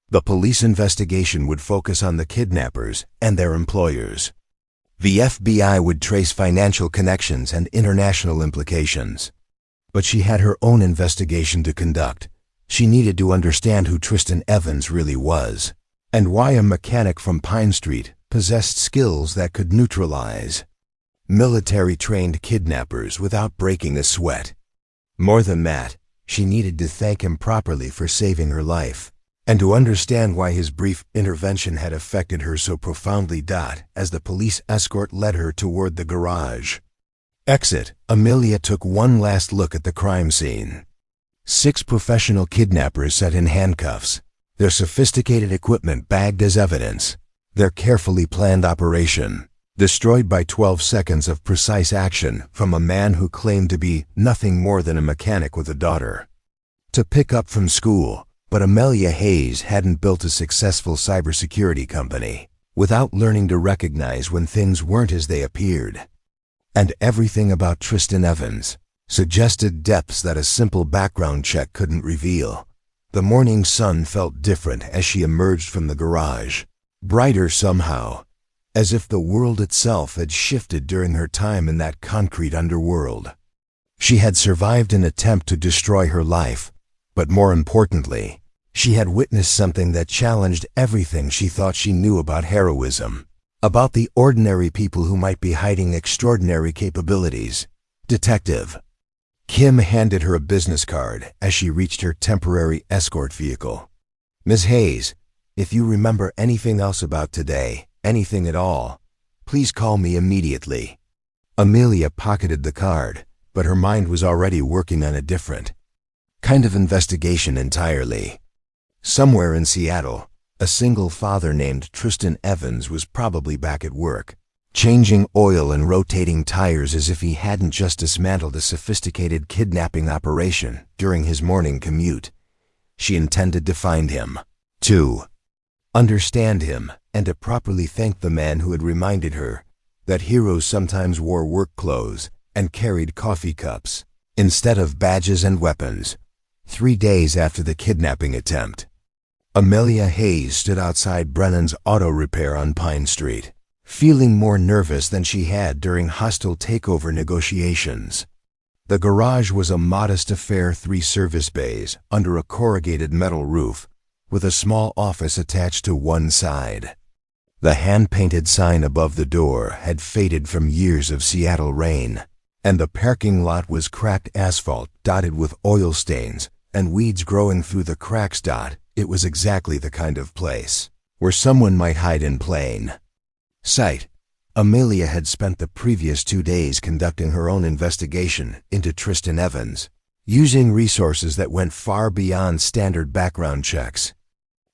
The police investigation would focus on the kidnappers and their employers. The FBI would trace financial connections and international implications. But she had her own investigation to conduct. She needed to understand who Tristan Evans really was, and why a mechanic from Pine Street possessed skills that could neutralize military-trained kidnappers without breaking a sweat. More than that, she needed to thank him properly for saving her life, and to understand why his brief intervention had affected her so profoundly. As the police escort led her toward the garage exit, Amelia took one last look at the crime scene. 6 professional kidnappers sat in handcuffs, their sophisticated equipment bagged as evidence, their carefully planned operation destroyed by 12 seconds of precise action from a man who claimed to be nothing more than a mechanic with a daughter to pick up from school. But Amelia Hayes hadn't built a successful cybersecurity company without learning to recognize when things weren't as they appeared. And everything about Tristan Evans suggested depths that a simple background check couldn't reveal. The morning sun felt different as she emerged from the garage, brighter somehow, as if the world itself had shifted during her time in that concrete underworld. She had survived an attempt to destroy her life, but more importantly, she had witnessed something that challenged everything she thought she knew about heroism, about the ordinary people who might be hiding extraordinary capabilities. Detective Kim handed her a business card as she reached her temporary escort vehicle. "Ms. Hayes, if you remember anything else about today, anything at all, please call me immediately." Amelia pocketed the card, but her mind was already working on a different kind of investigation entirely. Somewhere in Seattle, a single father named Tristan Evans was probably back at work, changing oil and rotating tires as if he hadn't just dismantled a sophisticated kidnapping operation during his morning commute. She intended to find him, to understand him, and to properly thank the man who had reminded her that heroes sometimes wore work clothes and carried coffee cups instead of badges and weapons. 3 days after the kidnapping attempt, Amelia Hayes stood outside Brennan's auto repair on Pine Street, feeling more nervous than she had during hostile takeover negotiations. The garage was a modest affair, 3 service bays under a corrugated metal roof, with a small office attached to one side. The hand-painted sign above the door had faded from years of Seattle rain, and the parking lot was cracked asphalt dotted with oil stains and weeds growing through the cracks. It was exactly the kind of place where someone might hide in plain sight. Amelia had spent the previous 2 days conducting her own investigation into Tristan Evans, using resources that went far beyond standard background checks.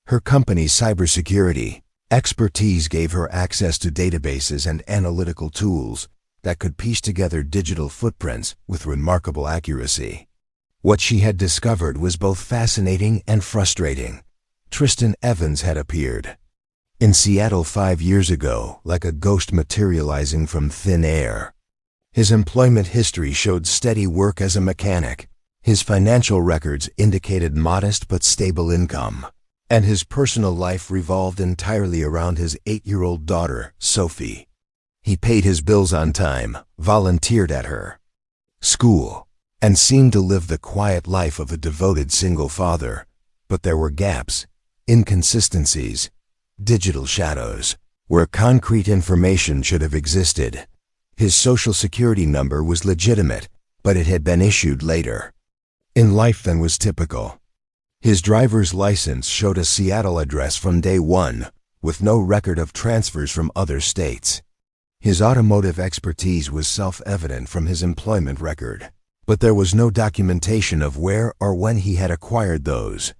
Her company's cybersecurity expertise gave her access to databases and analytical tools that could piece together digital footprints with remarkable accuracy. What she had discovered was both fascinating and frustrating. Tristan Evans had appeared in Seattle 5 years ago, like a ghost materializing from thin air. His employment history showed steady work as a mechanic. His financial records indicated modest but stable income. And his personal life revolved entirely around his 8-year-old daughter, Sophie. He paid his bills on time, volunteered at her school, and seemed to live the quiet life of a devoted single father. But there were gaps, inconsistencies, digital shadows, where concrete information should have existed. His social security number was legitimate, but it had been issued later in life than was typical. His driver's license showed a Seattle address from day one, with no record of transfers from other states. His automotive expertise was self-evident from his employment record, but there was no documentation of where or when he had acquired those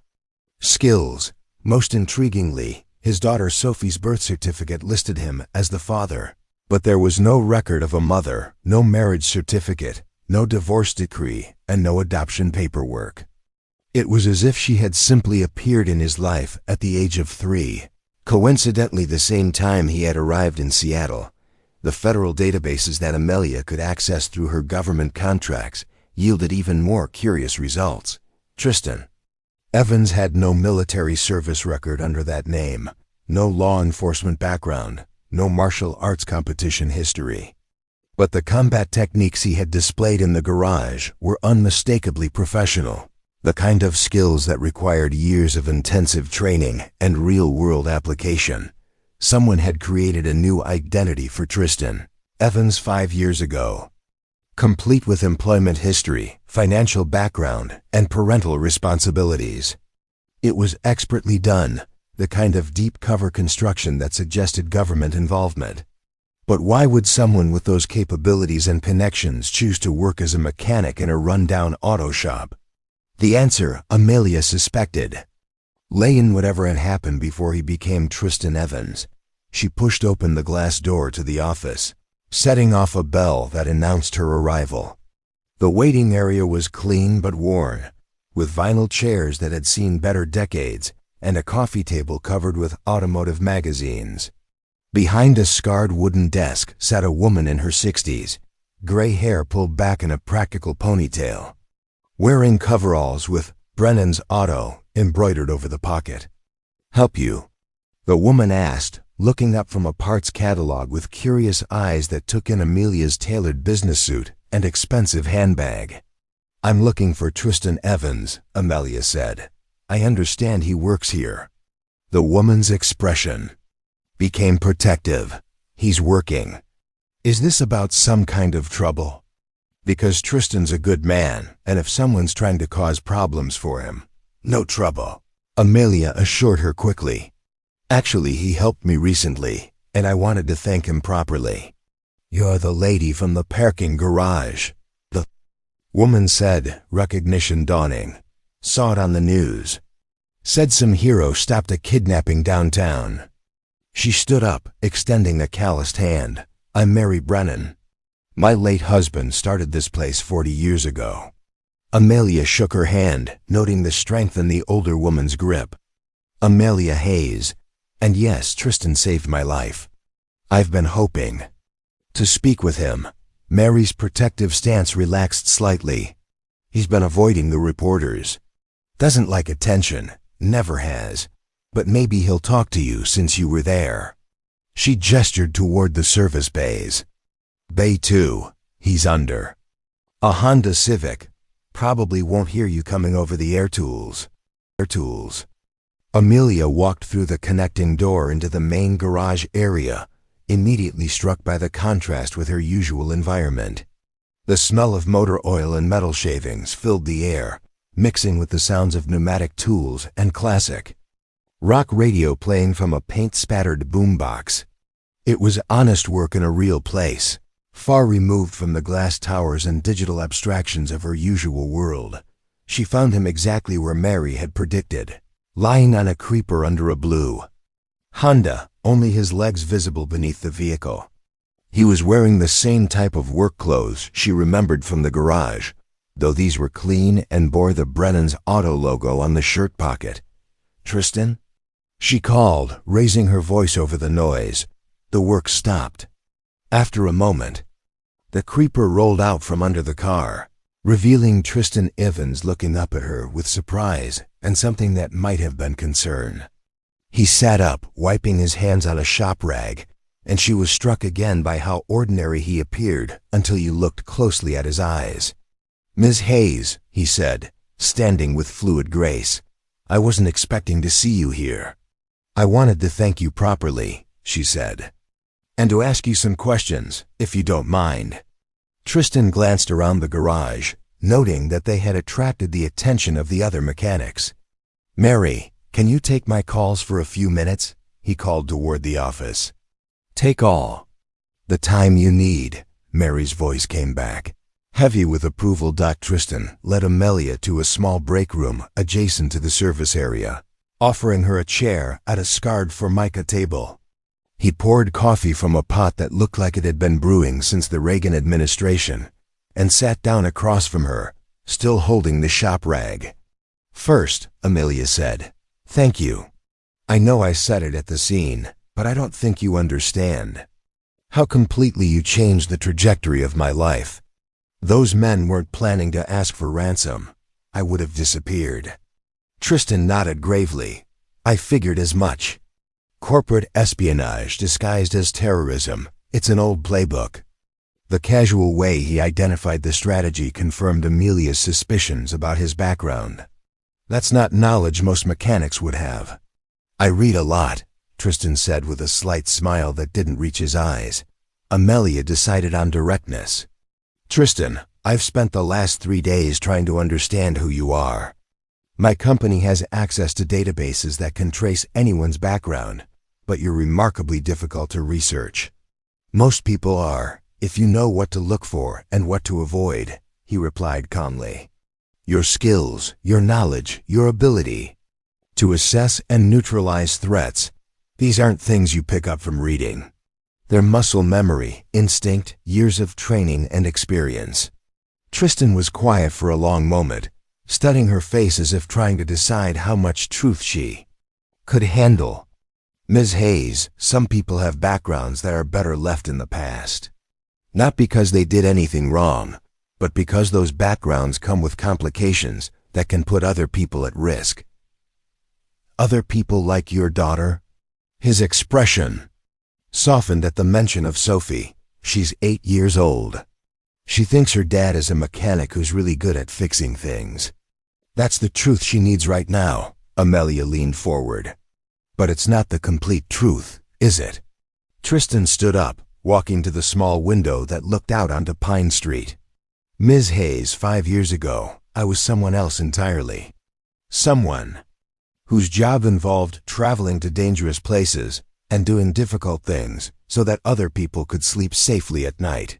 skills. Most intriguingly, his daughter Sophie's birth certificate listed him as the father, but there was no record of a mother, no marriage certificate, no divorce decree, and no adoption paperwork. It was as if she had simply appeared in his life at the age of 3, coincidentally the same time he had arrived in Seattle. The federal databases that Amelia could access through her government contracts yielded even more curious results. Tristan Evans had no military service record under that name, no law enforcement background, no martial arts competition history. But the combat techniques he had displayed in the garage were unmistakably professional, the kind of skills that required years of intensive training and real-world application. Someone had created a new identity for Tristan Evans 5 years ago, complete with employment history, financial background, and parental responsibilities. It was expertly done, the kind of deep cover construction that suggested government involvement. But why would someone with those capabilities and connections choose to work as a mechanic in a rundown auto shop? The answer, Amelia suspected, lay in whatever had happened before he became Tristan Evans. She pushed open the glass door to the office, setting off a bell that announced her arrival. The waiting area was clean but worn, with vinyl chairs that had seen better decades and a coffee table covered with automotive magazines. Behind a scarred wooden desk sat a woman in her 60s, gray hair pulled back in a practical ponytail, wearing coveralls with Brennan's Auto embroidered over the pocket. "Help you?" the woman asked, looking up from a parts catalog with curious eyes that took in Amelia's tailored business suit and expensive handbag. "I'm looking for Tristan Evans," Amelia said. "I understand he works here." The woman's expression became protective. "He's working. Is this about some kind of trouble?" "Because Tristan's a good man, and if someone's trying to cause problems for him, no trouble," Amelia assured her quickly. "Actually, he helped me recently, and I wanted to thank him properly." "You're the lady from the parking garage," the woman said, recognition dawning. "Saw it on the news. Said some hero stopped a kidnapping downtown." She stood up, extending a calloused hand. "I'm Mary Brennan. My late husband started this place 40 years ago." Amelia shook her hand, noting the strength in the older woman's grip. "Amelia Hayes. And yes, Tristan saved my life. I've been hoping to speak with him." Mary's protective stance relaxed slightly. "He's been avoiding the reporters. Doesn't like attention, never has. But maybe he'll talk to you since you were there." She gestured toward the service bays. "Bay 2, he's under a Honda Civic. Probably won't hear you coming over the air tools." Amelia walked through the connecting door into the main garage area, immediately struck by the contrast with her usual environment. The smell of motor oil and metal shavings filled the air, mixing with the sounds of pneumatic tools and classic rock radio playing from a paint-spattered boombox. It was honest work in a real place, far removed from the glass towers and digital abstractions of her usual world. She found him exactly where Mary had predicted, lying on a creeper under a blue Honda, only his legs visible beneath the vehicle. He was wearing the same type of work clothes she remembered from the garage, though these were clean and bore the Brennan's Auto logo on the shirt pocket. Tristan?" She called, raising her voice over the noise. The work stopped. After a moment, the creeper rolled out from under the car, revealing Tristan Evans looking up at her with surprise and something that might have been concern. He sat up, wiping his hands on a shop rag, and she was struck again by how ordinary he appeared until you looked closely at his eyes. "Ms. Hayes," he said, standing with fluid grace, "I wasn't expecting to see you here." "I wanted to thank you properly," she said, "and to ask you some questions, if you don't mind." Tristan glanced around the garage, noting that they had attracted the attention of the other mechanics. "Mary, can you take my calls for a few minutes?" he called toward the office. "Take all the time you need," Mary's voice came back. Heavy with approval, Tristan led Amelia to a small break room adjacent to the service area, offering her a chair at a scarred formica table. He poured coffee from a pot that looked like it had been brewing since the Reagan administration, and sat down across from her, still holding the shop rag. "First," Amelia said, "thank you. I know I said it at the scene, but I don't think you understand how completely you changed the trajectory of my life. Those men weren't planning to ask for ransom. I would have disappeared." Tristan nodded gravely. "I figured as much. Corporate espionage disguised as terrorism. It's an old playbook." The casual way he identified the strategy confirmed Amelia's suspicions about his background. "That's not knowledge most mechanics would have." "I read a lot," Tristan said with a slight smile that didn't reach his eyes. Amelia decided on directness. "Tristan, I've spent the last 3 days trying to understand who you are. My company has access to databases that can trace anyone's background, but you're remarkably difficult to research." "Most people are, if you know what to look for and what to avoid," he replied calmly. "Your skills, your knowledge, your ability to assess and neutralize threats, these aren't things you pick up from reading. They're muscle memory, instinct, years of training and experience." Tristan was quiet for a long moment, studying her face as if trying to decide how much truth she could handle. "Ms. Hayes, some people have backgrounds that are better left in the past. Not because they did anything wrong, but because those backgrounds come with complications that can put other people at risk." "Other people like your daughter?" His expression softened at the mention of Sophie. "She's 8 years old. She thinks her dad is a mechanic who's really good at fixing things. That's the truth she needs right now." Amelia leaned forward. "But it's not the complete truth, is it?" Tristan stood up, walking to the small window that looked out onto Pine Street. "Ms. Hayes, 5 years ago, I was someone else entirely. Someone whose job involved traveling to dangerous places and doing difficult things so that other people could sleep safely at night.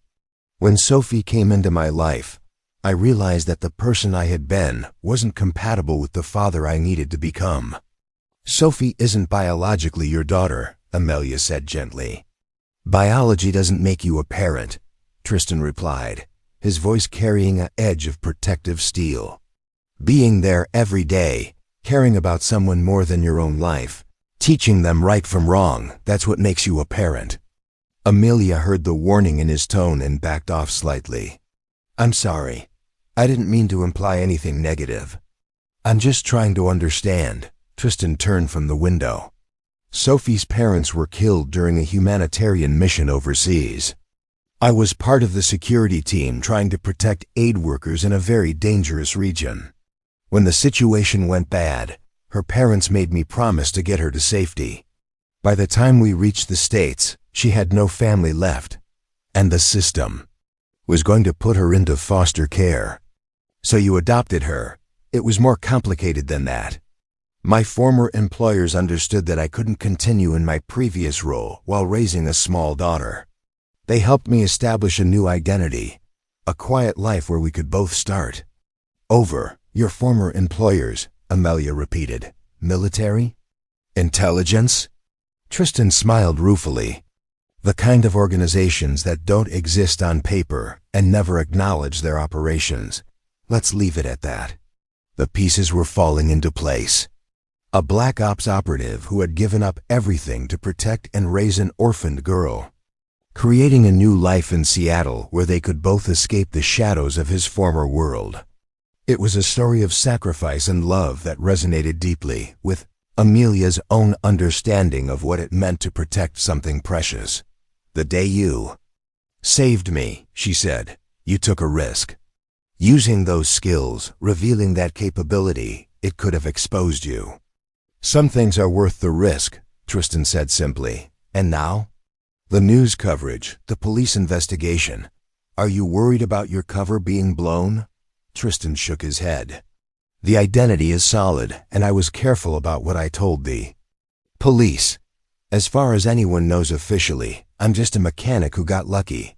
When Sophie came into my life, I realized that the person I had been wasn't compatible with the father I needed to become." "Sophie isn't biologically your daughter," Amelia said gently. "Biology doesn't make you a parent," Tristan replied, his voice carrying an edge of protective steel. "Being there every day, caring about someone more than your own life, teaching them right from wrong, that's what makes you a parent." Amelia heard the warning in his tone and backed off slightly. "I'm sorry. I didn't mean to imply anything negative. I'm just trying to understand." Tristan turned from the window. "Sophie's parents were killed during a humanitarian mission overseas. I was part of the security team trying to protect aid workers in a very dangerous region. When the situation went bad, her parents made me promise to get her to safety. By the time we reached the States, she had no family left, and the system was going to put her into foster care. So you adopted her. It was more complicated than that. My former employers understood that I couldn't continue in my previous role while raising a small daughter. They helped me establish a new identity, a quiet life where we could both start over." "Your former employers," Amelia repeated. "Military? Intelligence?" Tristan smiled ruefully. "The kind of organizations that don't exist on paper and never acknowledge their operations. Let's leave it at that." The pieces were falling into place. a Black Ops operative who had given up everything to protect and raise an orphaned girl, creating a new life in Seattle where they could both escape the shadows of his former world. It was a story of sacrifice and love that resonated deeply with Amelia's own understanding of what it meant to protect something precious. "The day you saved me," she said, "you took a risk. Using those skills, revealing that capability, it could have exposed you." "Some things are worth the risk," Tristan said simply. "And now?" "The news coverage, the police investigation. Are you worried about your cover being blown?" Tristan shook his head. "The identity is solid, and I was careful about what I told thee. Police. As far as anyone knows officially, I'm just a mechanic who got lucky.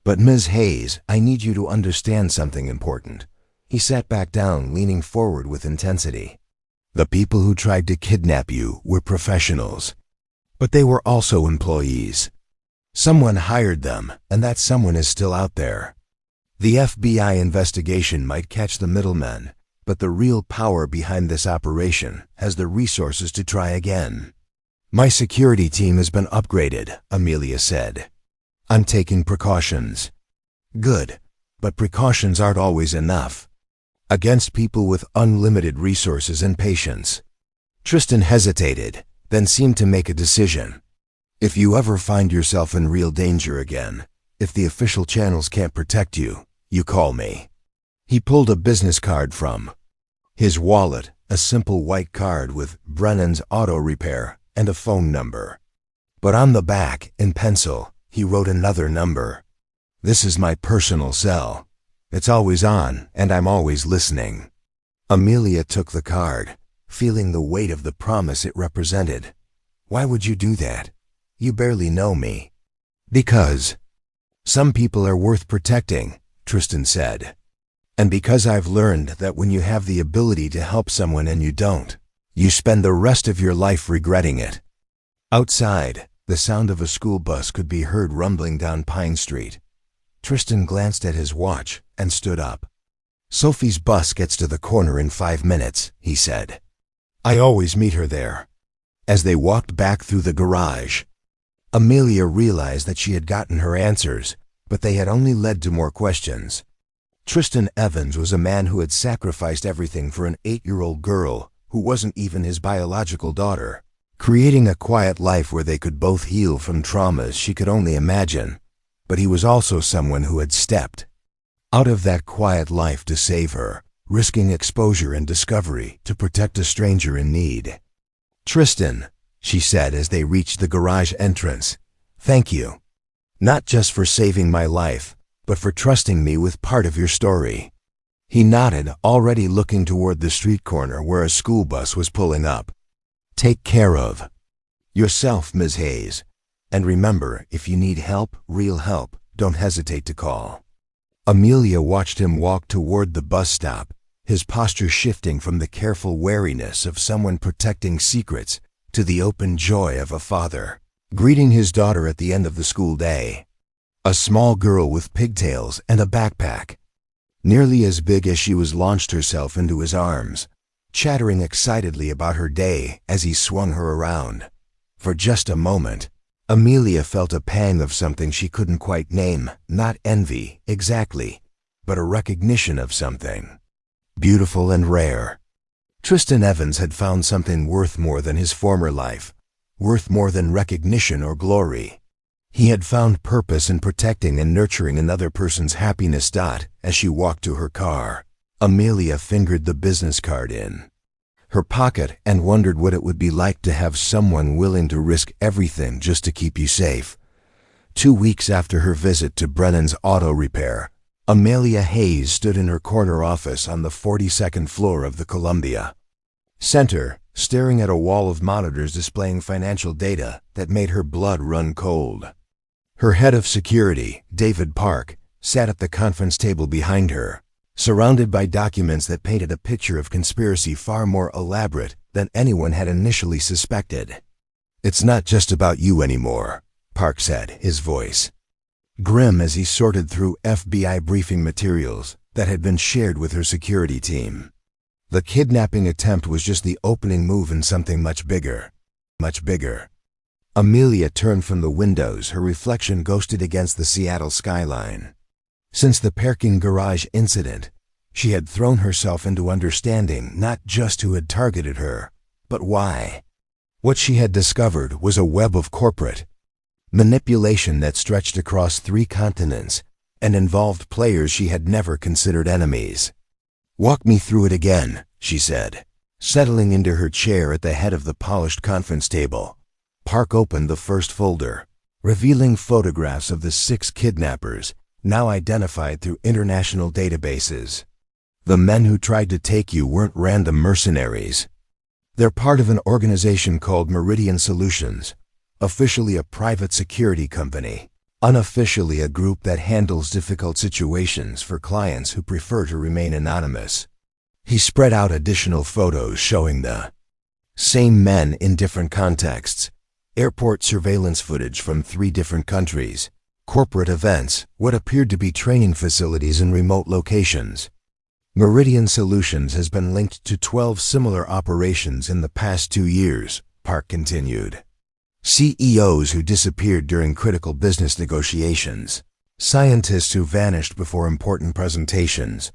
But Ms. Hayes, I need you to understand something important." He sat back down, leaning forward with intensity. "The people who tried to kidnap you were professionals. But they were also employees. Someone hired them, and that someone is still out there. The FBI investigation might catch the middlemen, but the real power behind this operation has the resources to try again." "My security team has been upgraded," Amelia said. "I'm taking precautions." "Good, but precautions aren't always enough. Against people with unlimited resources and patience." Tristan hesitated, then seemed to make a decision. "If you ever find yourself in real danger again, if the official channels can't protect you, you call me." He pulled a business card from his wallet, a simple white card with Brennan's Auto Repair and a phone number. But on the back, in pencil, he wrote another number. "This is my personal cell. It's always on, and I'm always listening." Amelia took the card, feeling the weight of the promise it represented. "Why would you do that? You barely know me." "Because some people are worth protecting," Tristan said. "And because I've learned that when you have the ability to help someone and you don't, you spend the rest of your life regretting it." Outside, the sound of a school bus could be heard rumbling down Pine Street. Tristan glanced at his watch and stood up. "Sophie's bus gets to the corner in 5 minutes," he said. "I always meet her there." As they walked back through the garage, Amelia realized that she had gotten her answers, but they had only led to more questions. Tristan Evans was a man who had sacrificed everything for an 8-year-old girl who wasn't even his biological daughter, creating a quiet life where they could both heal from traumas she could only imagine. But he was also someone who had stepped out of that quiet life to save her, risking exposure and discovery to protect a stranger in need. "Tristan," she said as they reached the garage entrance, "thank you. Not just for saving my life, but for trusting me with part of your story." He nodded, already looking toward the street corner where a school bus was pulling up. "Take care of yourself, Ms. Hayes. And remember, if you need help, real help, don't hesitate to call." Amelia watched him walk toward the bus stop, his posture shifting from the careful wariness of someone protecting secrets to the open joy of a father greeting his daughter at the end of the school day. A small girl with pigtails and a backpack, nearly as big as she was, launched herself into his arms, chattering excitedly about her day as he swung her around. For just a moment, Amelia felt a pang of something she couldn't quite name, not envy, exactly, but a recognition of something beautiful and rare. Tristan Evans had found something worth more than his former life, worth more than recognition or glory. He had found purpose in protecting and nurturing another person's happiness. As she walked to her car, Amelia fingered the business card in her pocket and wondered what it would be like to have someone willing to risk everything just to keep you safe. 2 weeks after her visit to Brennan's Auto Repair, Amelia Hayes stood in her corner office on the 42nd floor of the Columbia Center, staring at a wall of monitors displaying financial data that made her blood run cold. Her head of security, David Park, sat at the conference table behind her, surrounded by documents that painted a picture of conspiracy far more elaborate than anyone had initially suspected. "It's not just about you anymore," Park said, his voice grim as he sorted through FBI briefing materials that had been shared with her security team. The kidnapping attempt was just the opening move in something much bigger. Much bigger. Amelia turned from the windows, her reflection ghosted against the Seattle skyline. Since the parking garage incident, she had thrown herself into understanding not just who had targeted her, but why. What she had discovered was a web of corporate manipulation that stretched across 3 continents and involved players she had never considered enemies. "Walk me through it again," she said, settling into her chair at the head of the polished conference table. Park opened the first folder, revealing photographs of the 6 kidnappers, now identified through international databases. The men who tried to take you weren't random mercenaries. They're part of an organization called Meridian Solutions, officially a private security company, unofficially a group that handles difficult situations for clients who prefer to remain anonymous. He spread out additional photos showing the same men in different contexts. Airport surveillance footage from 3 different countries, corporate events, what appeared to be training facilities in remote locations. Meridian Solutions has been linked to 12 similar operations in the past 2 years, Park continued. CEOs who disappeared during critical business negotiations, scientists who vanished before important presentations,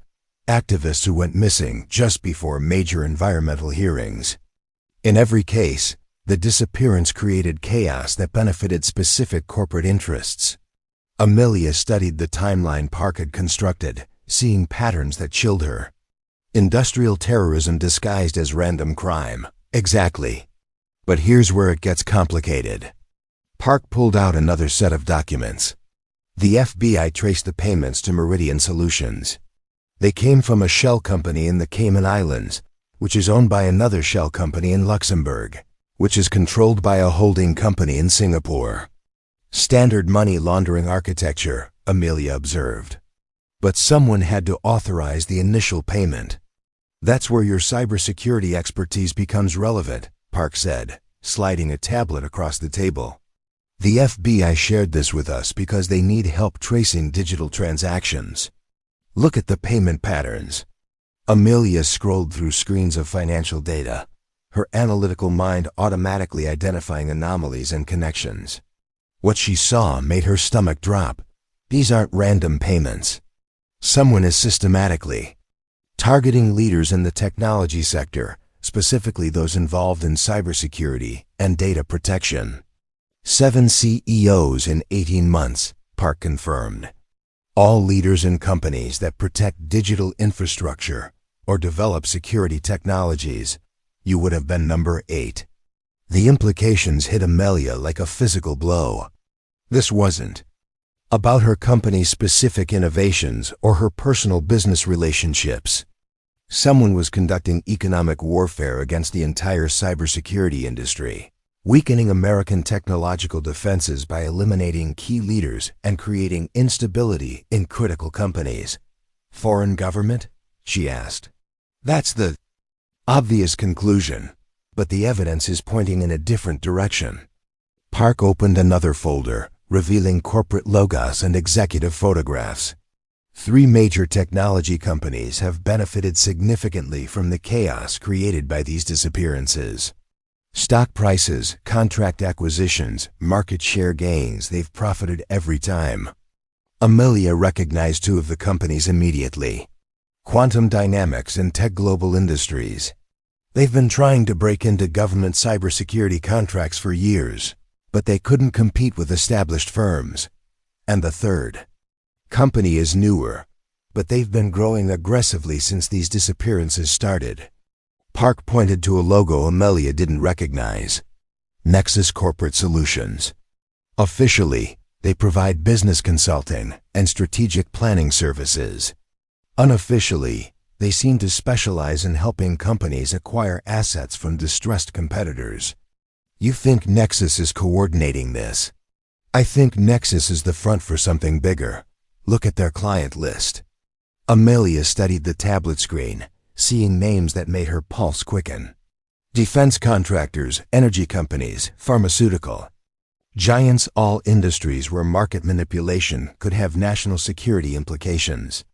activists who went missing just before major environmental hearings. In every case, the disappearance created chaos that benefited specific corporate interests. Amelia studied the timeline Park had constructed, seeing patterns that chilled her. Industrial terrorism disguised as random crime. Exactly. But here's where it gets complicated. Park pulled out another set of documents. The FBI traced the payments to Meridian Solutions. They came from a shell company in the Cayman Islands, which is owned by another shell company in Luxembourg, which is controlled by a holding company in Singapore. Standard money laundering architecture, Amelia observed. But someone had to authorize the initial payment. That's where your cybersecurity expertise becomes relevant, Park said, sliding a tablet across the table. The FBI shared this with us because they need help tracing digital transactions. Look at the payment patterns. Amelia scrolled through screens of financial data, her analytical mind automatically identifying anomalies and connections. What she saw made her stomach drop. These aren't random payments. Someone is systematically targeting leaders in the technology sector, specifically those involved in cybersecurity and data protection. 7 CEOs in 18 months, Park confirmed. All leaders in companies that protect digital infrastructure or develop security technologies. You would have been number 8. The implications hit Amelia like a physical blow. This wasn't about her company's specific innovations or her personal business relationships. Someone was conducting economic warfare against the entire cybersecurity industry, weakening American technological defenses by eliminating key leaders and creating instability in critical companies. Foreign government? She asked. That's the obvious conclusion, but the evidence is pointing in a different direction. Park opened another folder, revealing corporate logos and executive photographs. 3 major technology companies have benefited significantly from the chaos created by these disappearances. Stock prices, contract acquisitions, market share gains, they've profited every time. Amelia recognized 2 of the companies immediately. Quantum Dynamics and Tech Global Industries. They've been trying to break into government cybersecurity contracts for years, but they couldn't compete with established firms. And the third company is newer, but they've been growing aggressively since these disappearances started. Park pointed to a logo Amelia didn't recognize. Nexus Corporate Solutions. Officially, they provide business consulting and strategic planning services. Unofficially, they seem to specialize in helping companies acquire assets from distressed competitors. You think Nexus is coordinating this? I think Nexus is the front for something bigger. Look at their client list. Amelia studied the tablet screen, seeing names that made her pulse quicken. Defense contractors, energy companies, pharmaceutical giants, all industries where market manipulation could have national security implications.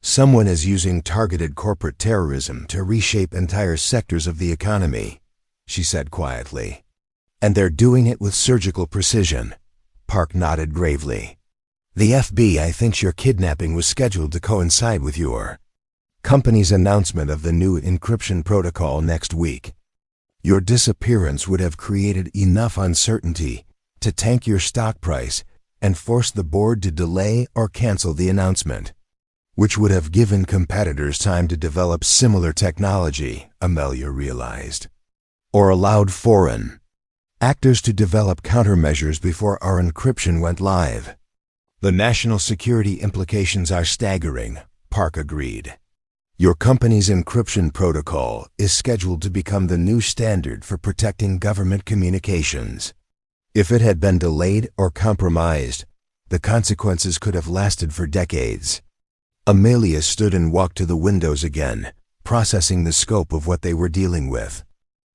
Someone is using targeted corporate terrorism to reshape entire sectors of the economy, she said quietly. And they're doing it with surgical precision. Park nodded gravely. The FBI thinks your kidnapping was scheduled to coincide with your company's announcement of the new encryption protocol next week. Your disappearance would have created enough uncertainty to tank your stock price and force the board to delay or cancel the announcement, which would have given competitors time to develop similar technology, Amelia realized, or allowed foreign actors to develop countermeasures before our encryption went live. The national security implications are staggering, Park agreed. Your company's encryption protocol is scheduled to become the new standard for protecting government communications. If it had been delayed or compromised, the consequences could have lasted for decades. Amelia stood and walked to the windows again, processing the scope of what they were dealing with.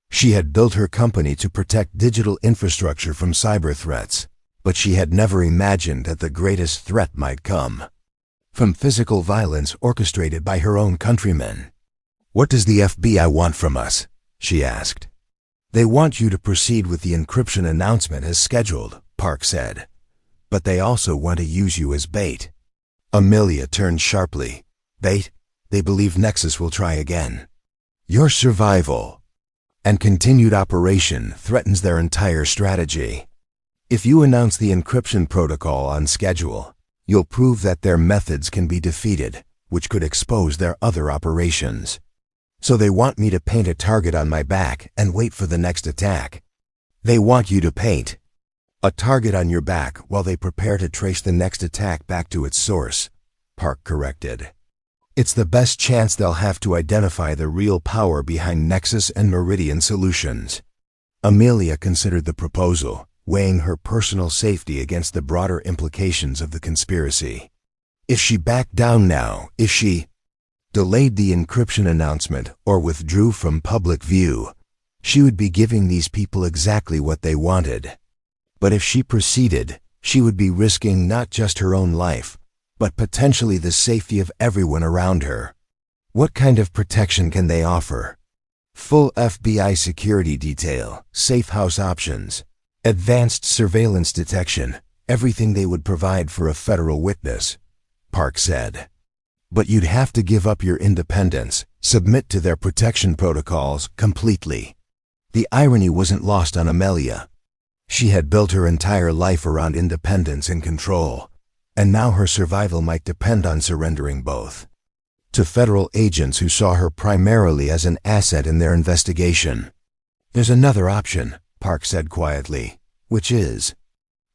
She had built her company to protect digital infrastructure from cyber threats, but she had never imagined that the greatest threat might come from physical violence orchestrated by her own countrymen. "What does the FBI want from us?" she asked. "They want you to proceed with the encryption announcement as scheduled," Park said. "But they also want to use you as bait." Amelia turned sharply. "Bait? They believe Nexus will try again. Your survival and continued operation threatens their entire strategy. If you announce the encryption protocol on schedule, you'll prove that their methods can be defeated, which could expose their other operations. So they want me to paint a target on my back and wait for the next attack." "They want you to paint a target on your back while they prepare to trace the next attack back to its source," Park corrected. "It's the best chance they'll have to identify the real power behind Nexus and Meridian Solutions." Amelia considered the proposal, weighing her personal safety against the broader implications of the conspiracy. If she backed down now, if she delayed the encryption announcement or withdrew from public view, she would be giving these people exactly what they wanted. But if she proceeded, she would be risking not just her own life, but potentially the safety of everyone around her. What kind of protection can they offer? Full FBI security detail, safe house options, advanced surveillance detection, everything they would provide for a federal witness, Park said. But you'd have to give up your independence, submit to their protection protocols completely. The irony wasn't lost on Amelia. She had built her entire life around independence and control, and now her survival might depend on surrendering both to federal agents who saw her primarily as an asset in their investigation. "There's another option," Park said quietly, "which is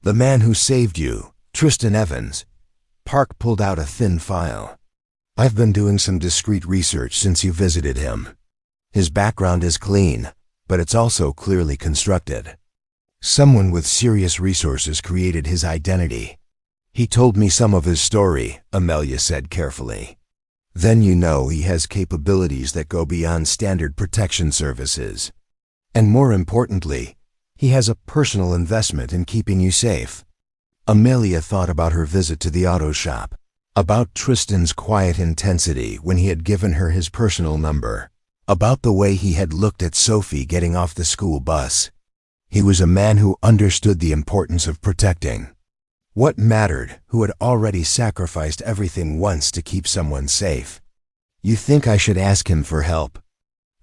the man who saved you, Tristan Evans." Park pulled out a thin file. "I've been doing some discreet research since you visited him. His background is clean, but it's also clearly constructed. Someone with serious resources created his identity. He told me some of his story," Amelia said carefully. "Then you know he has capabilities that go beyond standard protection services. And more importantly, he has a personal investment in keeping you safe." Amelia thought about her visit to the auto shop, about Tristan's quiet intensity when he had given her his personal number, about the way he had looked at Sophie getting off the school bus. He was a man who understood the importance of protecting what mattered, who had already sacrificed everything once to keep someone safe. "You think I should ask him for help?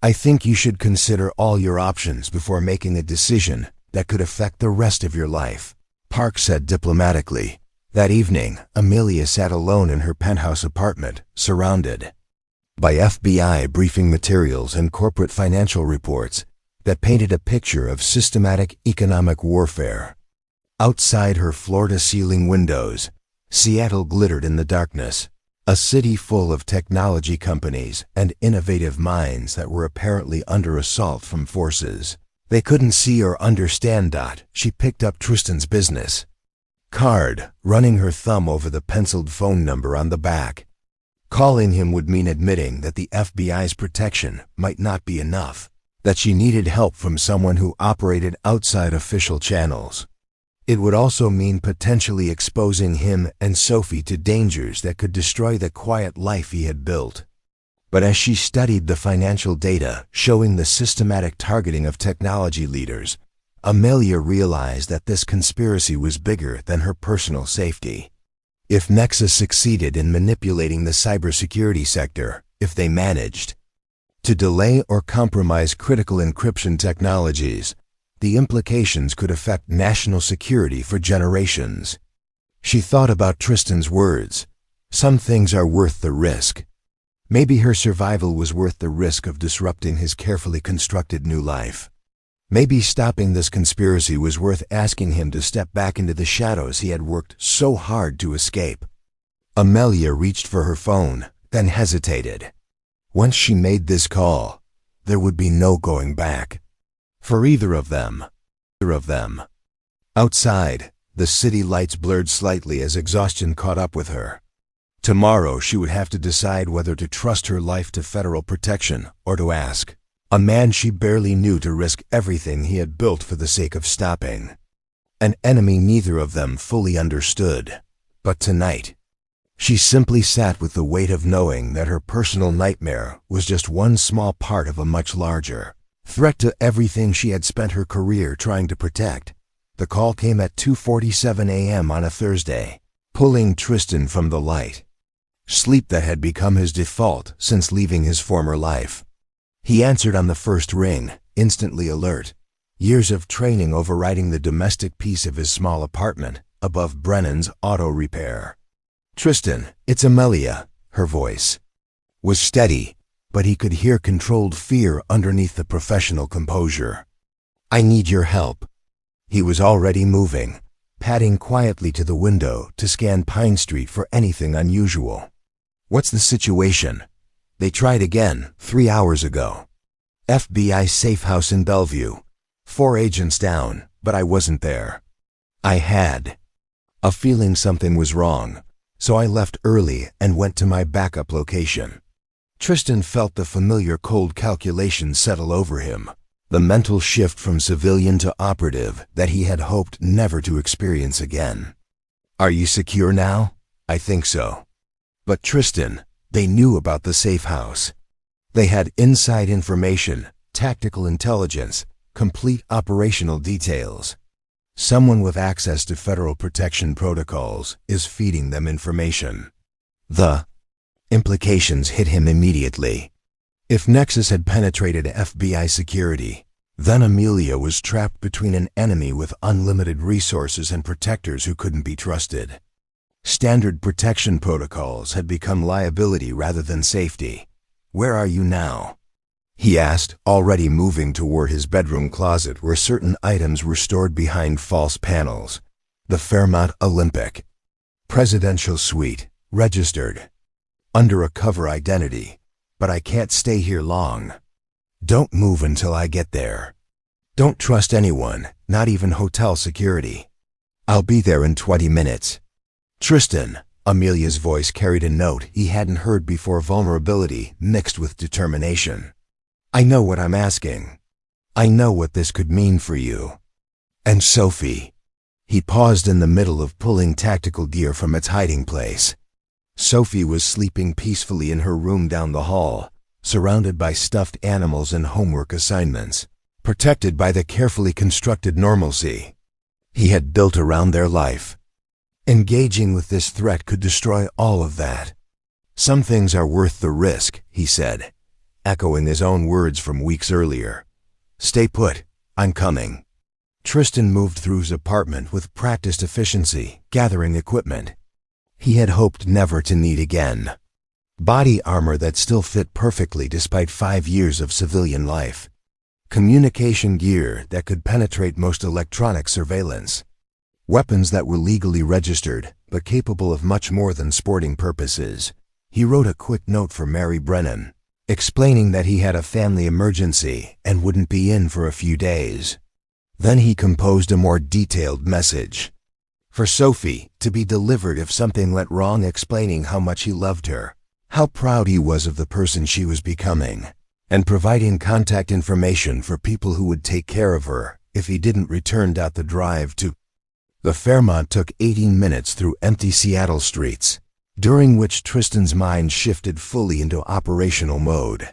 I think you should consider all your options before making a decision that could affect the rest of your life," Park said diplomatically. That evening, Amelia sat alone in her penthouse apartment, surrounded by FBI briefing materials and corporate financial reports that painted a picture of systematic economic warfare. Outside her floor-to-ceiling windows, Seattle glittered in the darkness, a city full of technology companies and innovative minds that were apparently under assault from forces they couldn't see or understand. She picked up Tristan's business card, running her thumb over the penciled phone number on the back. Calling him would mean admitting that the FBI's protection might not be enough, that she needed help from someone who operated outside official channels. It would also mean potentially exposing him and Sophie to dangers that could destroy the quiet life he had built. But as she studied the financial data showing the systematic targeting of technology leaders, Amelia realized that this conspiracy was bigger than her personal safety. If Nexus succeeded in manipulating the cybersecurity sector, if they managed to delay or compromise critical encryption technologies, the implications could affect national security for generations. She thought about Tristan's words. Some things are worth the risk. Maybe her survival was worth the risk of disrupting his carefully constructed new life. Maybe stopping this conspiracy was worth asking him to step back into the shadows he had worked so hard to escape. Amelia reached for her phone, then hesitated. Once she made this call, there would be no going back. For either of them. Outside, the city lights blurred slightly as exhaustion caught up with her. Tomorrow she would have to decide whether to trust her life to federal protection or to ask a man she barely knew to risk everything he had built for the sake of stopping an enemy neither of them fully understood. But tonight, she simply sat with the weight of knowing that her personal nightmare was just one small part of a much larger threat to everything she had spent her career trying to protect. The call came at 2:47 a.m. on a Thursday, pulling Tristan from the light. Sleep that had become his default since leaving his former life. He answered on the first ring, instantly alert, years of training overriding the domestic peace of his small apartment above Brennan's auto repair. "Tristan, it's Amelia," her voice was steady, but he could hear controlled fear underneath the professional composure. "I need your help." He was already moving, padding quietly to the window to scan Pine Street for anything unusual. "What's the situation?" "They tried again, 3 hours ago. FBI safe house in Bellevue. 4 agents down, but I wasn't there. I had a feeling something was wrong, so I left early and went to my backup location." Tristan felt the familiar cold calculation settle over him, the mental shift from civilian to operative that he had hoped never to experience again. "Are you secure now?" "I think so." But Tristan, they knew about the safe house. They had inside information, tactical intelligence, complete operational details. Someone with access to federal protection protocols is feeding them information. The implications hit him immediately. If Nexus had penetrated FBI security, then Amelia was trapped between an enemy with unlimited resources and protectors who couldn't be trusted. Standard protection protocols had become liability rather than safety. "Where are you now?" he asked, already moving toward his bedroom closet where certain items were stored behind false panels. The Fairmont Olympic Presidential Suite, registered under a cover identity, but I can't stay here long. Don't move until I get there. Don't trust anyone, not even hotel security. I'll be there in 20 minutes. Tristan, Amelia's voice carried a note he hadn't heard before, vulnerability mixed with determination. "I know what I'm asking. I know what this could mean for you. And Sophie." He paused in the middle of pulling tactical gear from its hiding place. Sophie was sleeping peacefully in her room down the hall, surrounded by stuffed animals and homework assignments, protected by the carefully constructed normalcy he had built around their life. Engaging with this threat could destroy all of that. "Some things are worth the risk," he said, echoing his own words from weeks earlier. "Stay put, I'm coming." Tristan moved through his apartment with practiced efficiency, gathering equipment he had hoped never to need again. Body armor that still fit perfectly despite 5 years of civilian life. Communication gear that could penetrate most electronic surveillance. Weapons that were legally registered, but capable of much more than sporting purposes. He wrote a quick note for Mary Brennan, explaining that he had a family emergency and wouldn't be in for a few days. Then he composed a more detailed message for Sophie to be delivered if something went wrong, explaining how much he loved her, how proud he was of the person she was becoming, and providing contact information for people who would take care of her if he didn't return. The drive to The Fairmont took 18 minutes through empty Seattle streets, during which Tristan's mind shifted fully into operational mode.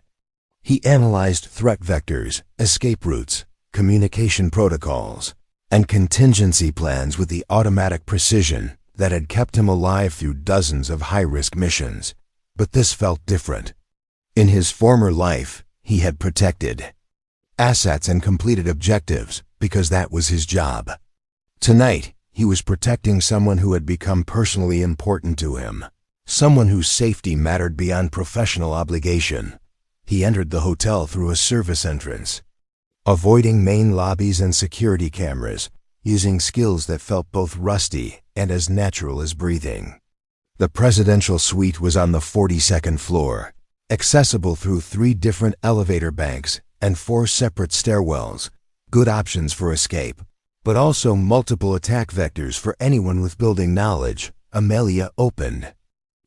He analyzed threat vectors, escape routes, communication protocols, and contingency plans with the automatic precision that had kept him alive through dozens of high-risk missions. But this felt different. In his former life, he had protected assets and completed objectives because that was his job. Tonight, he was protecting someone who had become personally important to him, someone whose safety mattered beyond professional obligation. He entered the hotel through a service entrance, avoiding main lobbies and security cameras, using skills that felt both rusty and as natural as breathing. The presidential suite was on the 42nd floor, accessible through 3 different elevator banks and 4 separate stairwells, good options for escape, but also multiple attack vectors for anyone with building knowledge. Amelia opened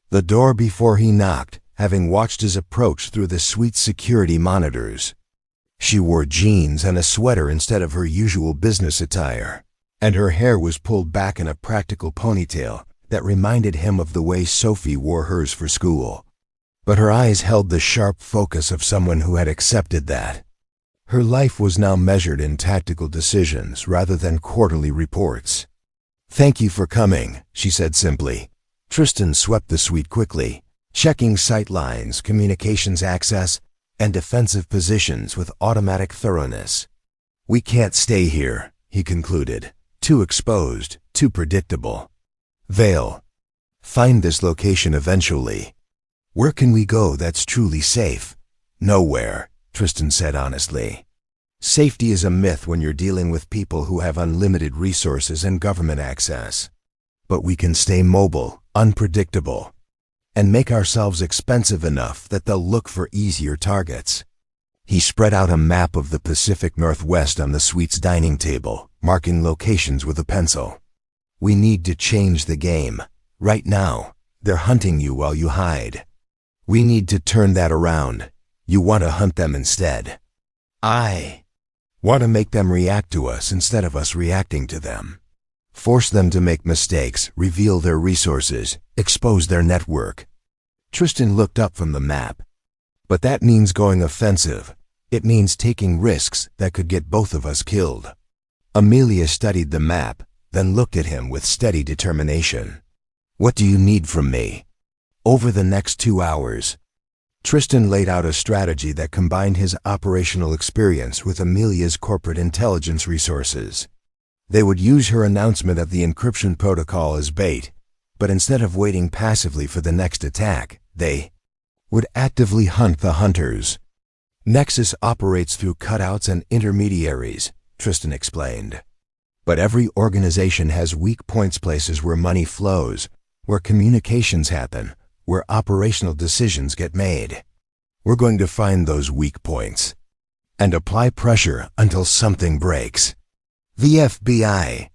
the door before he knocked, having watched his approach through the suite's security monitors. She wore jeans and a sweater instead of her usual business attire, and her hair was pulled back in a practical ponytail that reminded him of the way Sophie wore hers for school. But her eyes held the sharp focus of someone who had accepted that. Her life was now measured in tactical decisions rather than quarterly reports. "Thank you for coming," she said simply. Tristan swept the suite quickly, checking sight lines, communications access, and defensive positions with automatic thoroughness. "We can't stay here," he concluded. "Too exposed, too predictable. Vale. Find this location eventually." "Where can we go that's truly safe?" "Nowhere," Tristan said honestly. "Safety is a myth when you're dealing with people who have unlimited resources and government access. But we can stay mobile, unpredictable, and make ourselves expensive enough that they'll look for easier targets." He spread out a map of the Pacific Northwest on the suite's dining table, marking locations with a pencil. "We need to change the game. Right now, they're hunting you while you hide. We need to turn that around. You want to hunt them instead. I want to make them react to us instead of us reacting to them. Force them to make mistakes, reveal their resources, expose their network." Tristan looked up from the map. "But that means going offensive. It means taking risks that could get both of us killed." Amelia studied the map, then looked at him with steady determination. "What do you need from me?" "Over the next 2 hours." Tristan laid out a strategy that combined his operational experience with Amelia's corporate intelligence resources. They would use her announcement of the encryption protocol as bait, but instead of waiting passively for the next attack, they would actively hunt the hunters. "Nexus operates through cutouts and intermediaries," Tristan explained. "But every organization has weak points, places where money flows, where communications happen, where operational decisions get made. We're going to find those weak points and apply pressure until something breaks." The FBI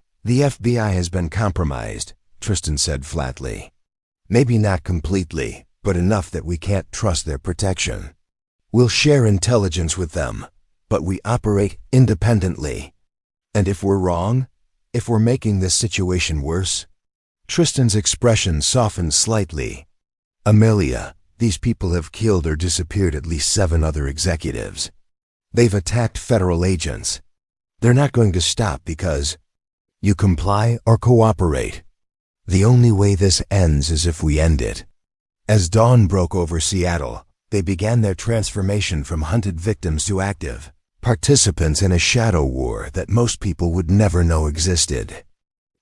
has been compromised," Tristan said flatly. "Maybe not completely, but enough that we can't trust their protection. We'll share intelligence with them, but we operate independently. And if we're wrong, if we're making this situation worse..." Tristan's expression softened slightly. "Amelia, these people have killed or disappeared at least 7 other executives. They've attacked federal agents. They're not going to stop because you comply or cooperate. The only way this ends is if we end it." As dawn broke over Seattle, they began their transformation from hunted victims to active participants in a shadow war that most people would never know existed.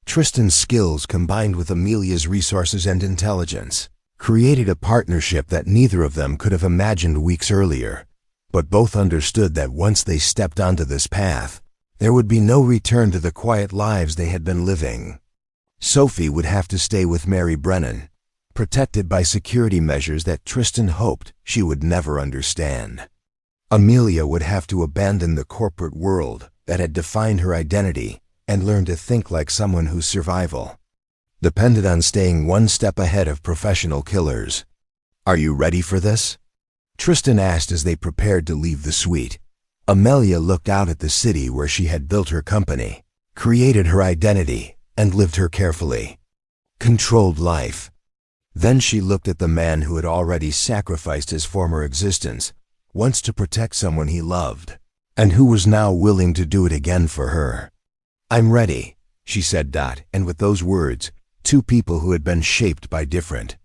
Tristan's skills, combined with Amelia's resources and intelligence, created a partnership that neither of them could have imagined weeks earlier. But both understood that once they stepped onto this path, there would be no return to the quiet lives they had been living. Sophie would have to stay with Mary Brennan, protected by security measures that Tristan hoped she would never understand. Amelia would have to abandon the corporate world that had defined her identity and learn to think like someone whose survival depended on staying one step ahead of professional killers. "Are you ready for this?" Tristan asked as they prepared to leave the suite. Amelia looked out at the city where she had built her company, created her identity, and lived her carefully. Controlled life. Then she looked at the man who had already sacrificed his former existence, once to protect someone he loved, and who was now willing to do it again for her. "I'm ready," she said. And with those words, two people who had been shaped by different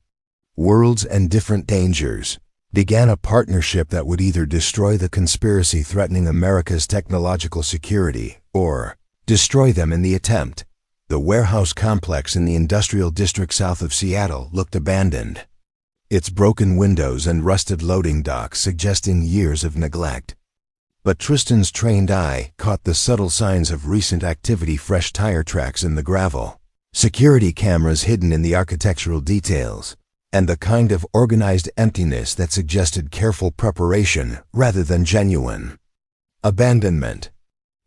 worlds and different dangers began a partnership that would either destroy the conspiracy threatening America's technological security or destroy them in the attempt. The warehouse complex in the industrial district south of Seattle looked abandoned, its broken windows and rusted loading docks suggesting years of neglect. But Tristan's trained eye caught the subtle signs of recent activity: fresh tire tracks in the gravel, security cameras hidden in the architectural details, and the kind of organized emptiness that suggested careful preparation rather than genuine abandonment.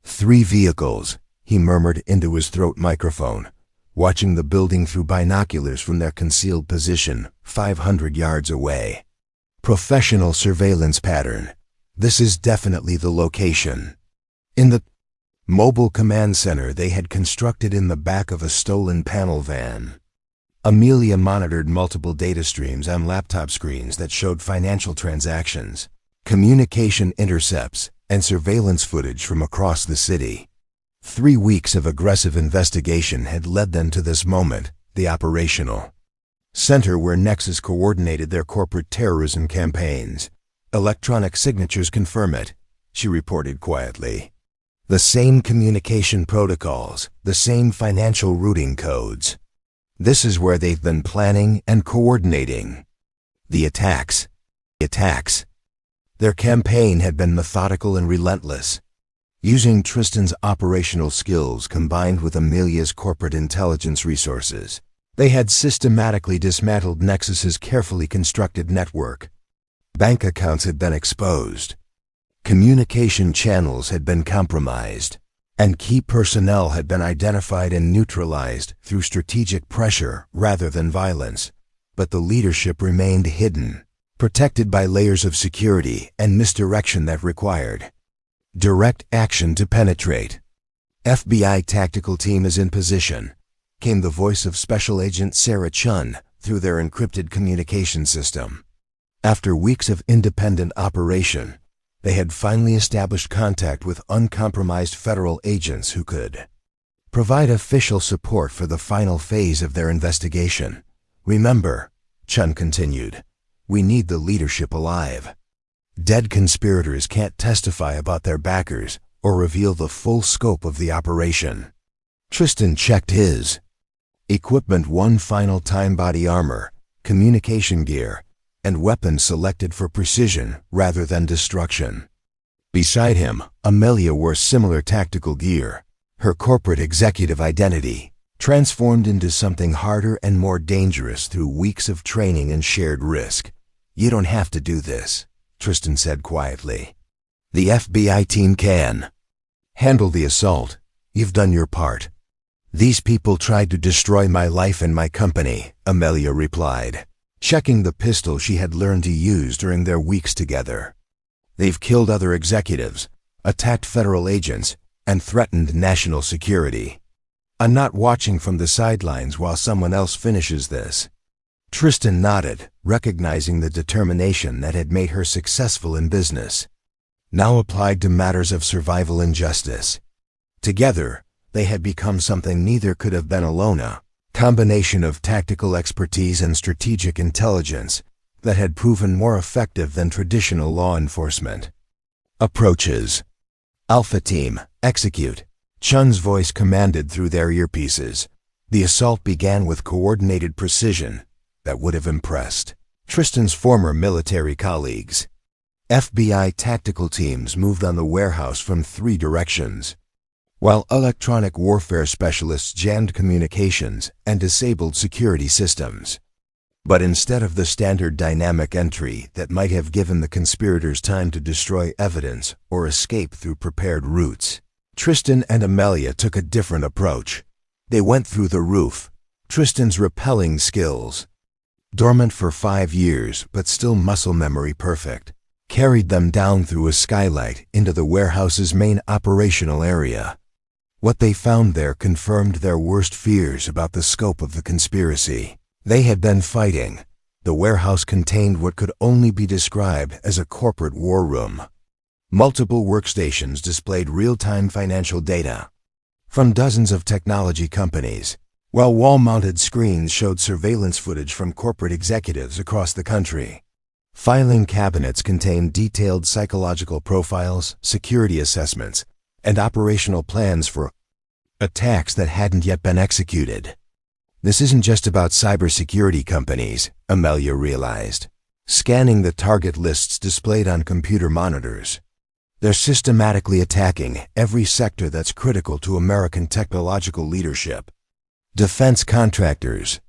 "3 vehicles," he murmured into his throat microphone, watching the building through binoculars from their concealed position 500 yards away. "Professional surveillance pattern. This is definitely the location." In the mobile command center they had constructed in the back of a stolen panel van, Amelia monitored multiple data streams on laptop screens that showed financial transactions, communication intercepts, and surveillance footage from across the city. 3 weeks of aggressive investigation had led them to this moment, the operational center where Nexus coordinated their corporate terrorism campaigns. "Electronic signatures confirm it," she reported quietly. "The same communication protocols, the same financial routing codes. This is where they've been planning and coordinating the attacks. Their campaign had been methodical and relentless, using Tristan's operational skills combined with Amelia's corporate intelligence resources. They had systematically dismantled Nexus's carefully constructed network. Bank accounts had been exposed, communication channels had been compromised, and key personnel had been identified and neutralized through strategic pressure rather than violence. But the leadership remained hidden, protected by layers of security and misdirection that required direct action to penetrate. "FBI tactical team is in position," came the voice of Special Agent Sarah Chun through their encrypted communication system. After weeks of independent operation, they had finally established contact with uncompromised federal agents who could provide official support for the final phase of their investigation. "Remember," Chun continued, "we need the leadership alive. Dead conspirators can't testify about their backers or reveal the full scope of the operation." Tristan checked his equipment one final time: body armor, communication gear, and weapons selected for precision rather than destruction. Beside him, Amelia wore similar tactical gear, her corporate executive identity transformed into something harder and more dangerous through weeks of training and shared risk. "You don't have to do this," Tristan said quietly. "The FBI team can handle the assault. You've done your part." "These people tried to destroy my life and my company," Amelia replied, checking the pistol she had learned to use during their weeks together. "They've killed other executives, attacked federal agents, and threatened national security. I'm not watching from the sidelines while someone else finishes this." Tristan nodded, recognizing the determination that had made her successful in business, now applied to matters of survival and justice. Together, they had become something neither could have been alone: a combination of tactical expertise and strategic intelligence that had proven more effective than traditional law enforcement approaches. "Alpha Team, execute," Chun's voice commanded through their earpieces. The assault began with coordinated precision that would have impressed Tristan's former military colleagues. FBI tactical teams moved on the warehouse from 3 directions, while electronic warfare specialists jammed communications and disabled security systems. But instead of the standard dynamic entry that might have given the conspirators time to destroy evidence or escape through prepared routes, Tristan and Amelia took a different approach. They went through the roof. Tristan's rappelling skills, dormant for 5 years but still muscle memory perfect, carried them down through a skylight into the warehouse's main operational area. What they found there confirmed their worst fears about the scope of the conspiracy they had been fighting. The warehouse contained what could only be described as a corporate war room. Multiple workstations displayed real-time financial data from dozens of technology companies, while wall-mounted screens showed surveillance footage from corporate executives across the country. Filing cabinets contained detailed psychological profiles, security assessments, and operational plans for attacks that hadn't yet been executed. This isn't just about cybersecurity companies, Amelia realized, scanning the target lists displayed on computer monitors. They're systematically attacking every sector that's critical to American technological leadership. Defense contractors,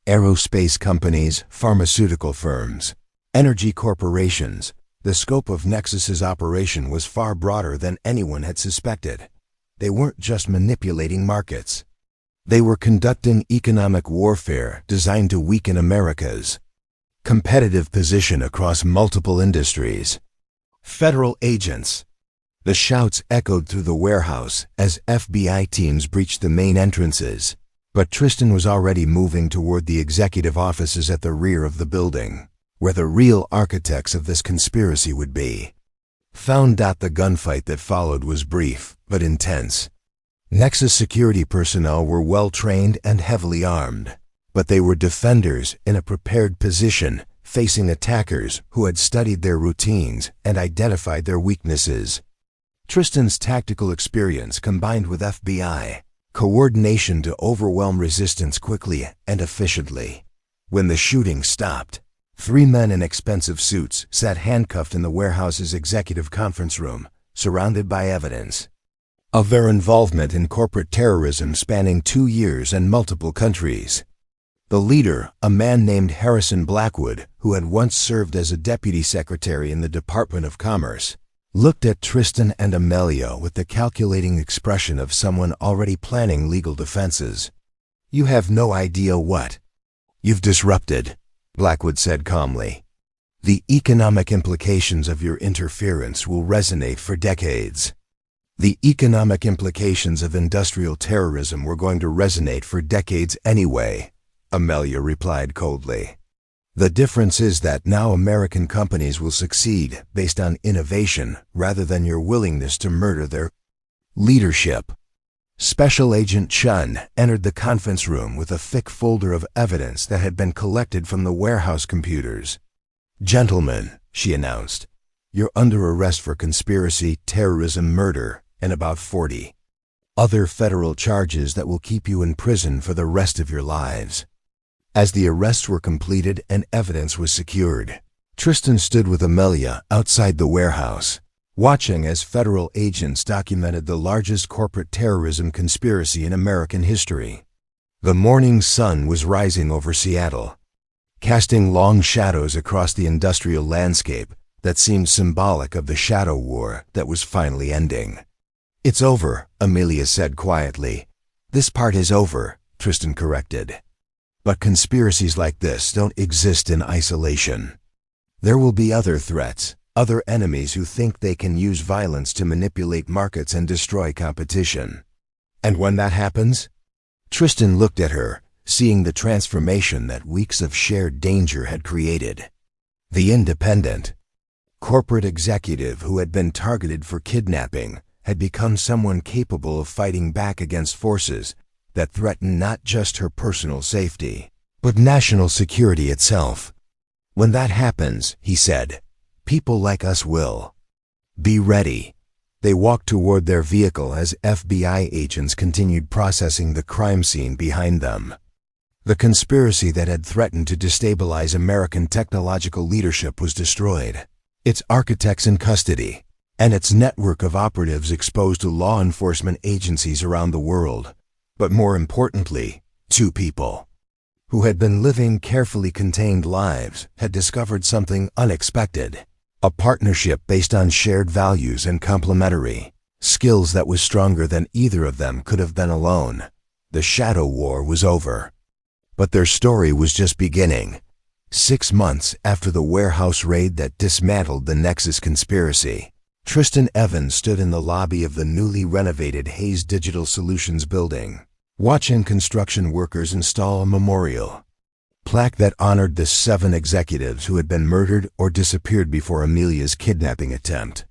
aerospace companies, pharmaceutical firms, energy corporations. The scope of Nexus's operation was far broader than anyone had suspected. They weren't just manipulating markets. They were conducting economic warfare designed to weaken America's competitive position across multiple industries. Federal agents. The shouts echoed through the warehouse as FBI teams breached the main entrances, but Tristan was already moving toward the executive offices at the rear of the building, where the real architects of this conspiracy would be. Found out the gunfight that followed was brief, but intense. Nexus security personnel were well-trained and heavily armed, but they were defenders in a prepared position, facing attackers who had studied their routines and identified their weaknesses. Tristan's tactical experience combined with FBI coordination to overwhelm resistance quickly and efficiently. When the shooting stopped, 3 men in expensive suits sat handcuffed in the warehouse's executive conference room, surrounded by evidence of their involvement in corporate terrorism spanning 2 years and multiple countries. The leader, a man named Harrison Blackwood, who had once served as a deputy secretary in the Department of Commerce, looked at Tristan and Amelia with the calculating expression of someone already planning legal defenses. "You have no idea what you've disrupted," Blackwood said calmly. "The economic implications of your interference will resonate for decades." The economic implications of industrial terrorism were going to resonate for decades anyway, Amelia replied coldly. "The difference is that now American companies will succeed based on innovation rather than your willingness to murder their leadership." Special Agent Chun entered the conference room with a thick folder of evidence that had been collected from the warehouse computers. "Gentlemen," she announced, "you're under arrest for conspiracy, terrorism, murder, and about 40 other federal charges that will keep you in prison for the rest of your lives." As the arrests were completed and evidence was secured, Tristan stood with Amelia outside the warehouse, watching as federal agents documented the largest corporate terrorism conspiracy in American history. The morning sun was rising over Seattle, casting long shadows across the industrial landscape that seemed symbolic of the shadow war that was finally ending. "It's over," Amelia said quietly. "This part is over," Tristan corrected. "But conspiracies like this don't exist in isolation. There will be other threats, other enemies who think they can use violence to manipulate markets and destroy competition. And when that happens?" Tristan looked at her, seeing the transformation that weeks of shared danger had created. The independent corporate executive who had been targeted for kidnapping had become someone capable of fighting back against forces that threatened not just her personal safety, but national security itself. "When that happens," he said, "people like us will. Be ready." They walked toward their vehicle as FBI agents continued processing the crime scene behind them. The conspiracy that had threatened to destabilize American technological leadership was destroyed, its architects in custody, and its network of operatives exposed to law enforcement agencies around the world. But more importantly, 2 people who had been living carefully contained lives had discovered something unexpected. A partnership based on shared values and complementary skills that was stronger than either of them could have been alone. The shadow war was over. But their story was just beginning. 6 months after the warehouse raid that dismantled the Nexus conspiracy, Tristan Evans stood in the lobby of the newly renovated Hayes Digital Solutions building, watching construction workers install a memorial plaque that honored the 7 executives who had been murdered or disappeared before Amelia's kidnapping attempt.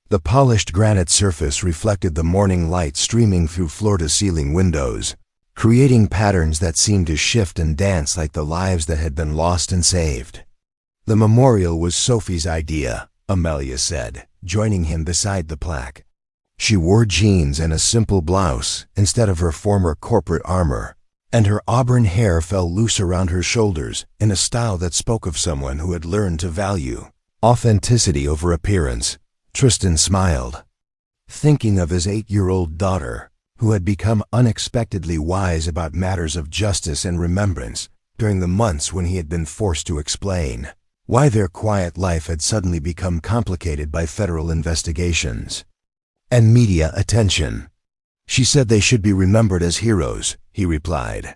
The polished granite surface reflected the morning light streaming through floor-to-ceiling windows, creating patterns that seemed to shift and dance like the lives that had been lost and saved. "The memorial was Sophie's idea," Amelia said, joining him beside the plaque. She wore jeans and a simple blouse instead of her former corporate armor, and her auburn hair fell loose around her shoulders in a style that spoke of someone who had learned to value authenticity over appearance. Tristan smiled, thinking of his 8-year-old daughter, who had become unexpectedly wise about matters of justice and remembrance during the months when he had been forced to explain why their quiet life had suddenly become complicated by federal investigations and media attention. "She said they should be remembered as heroes," he replied.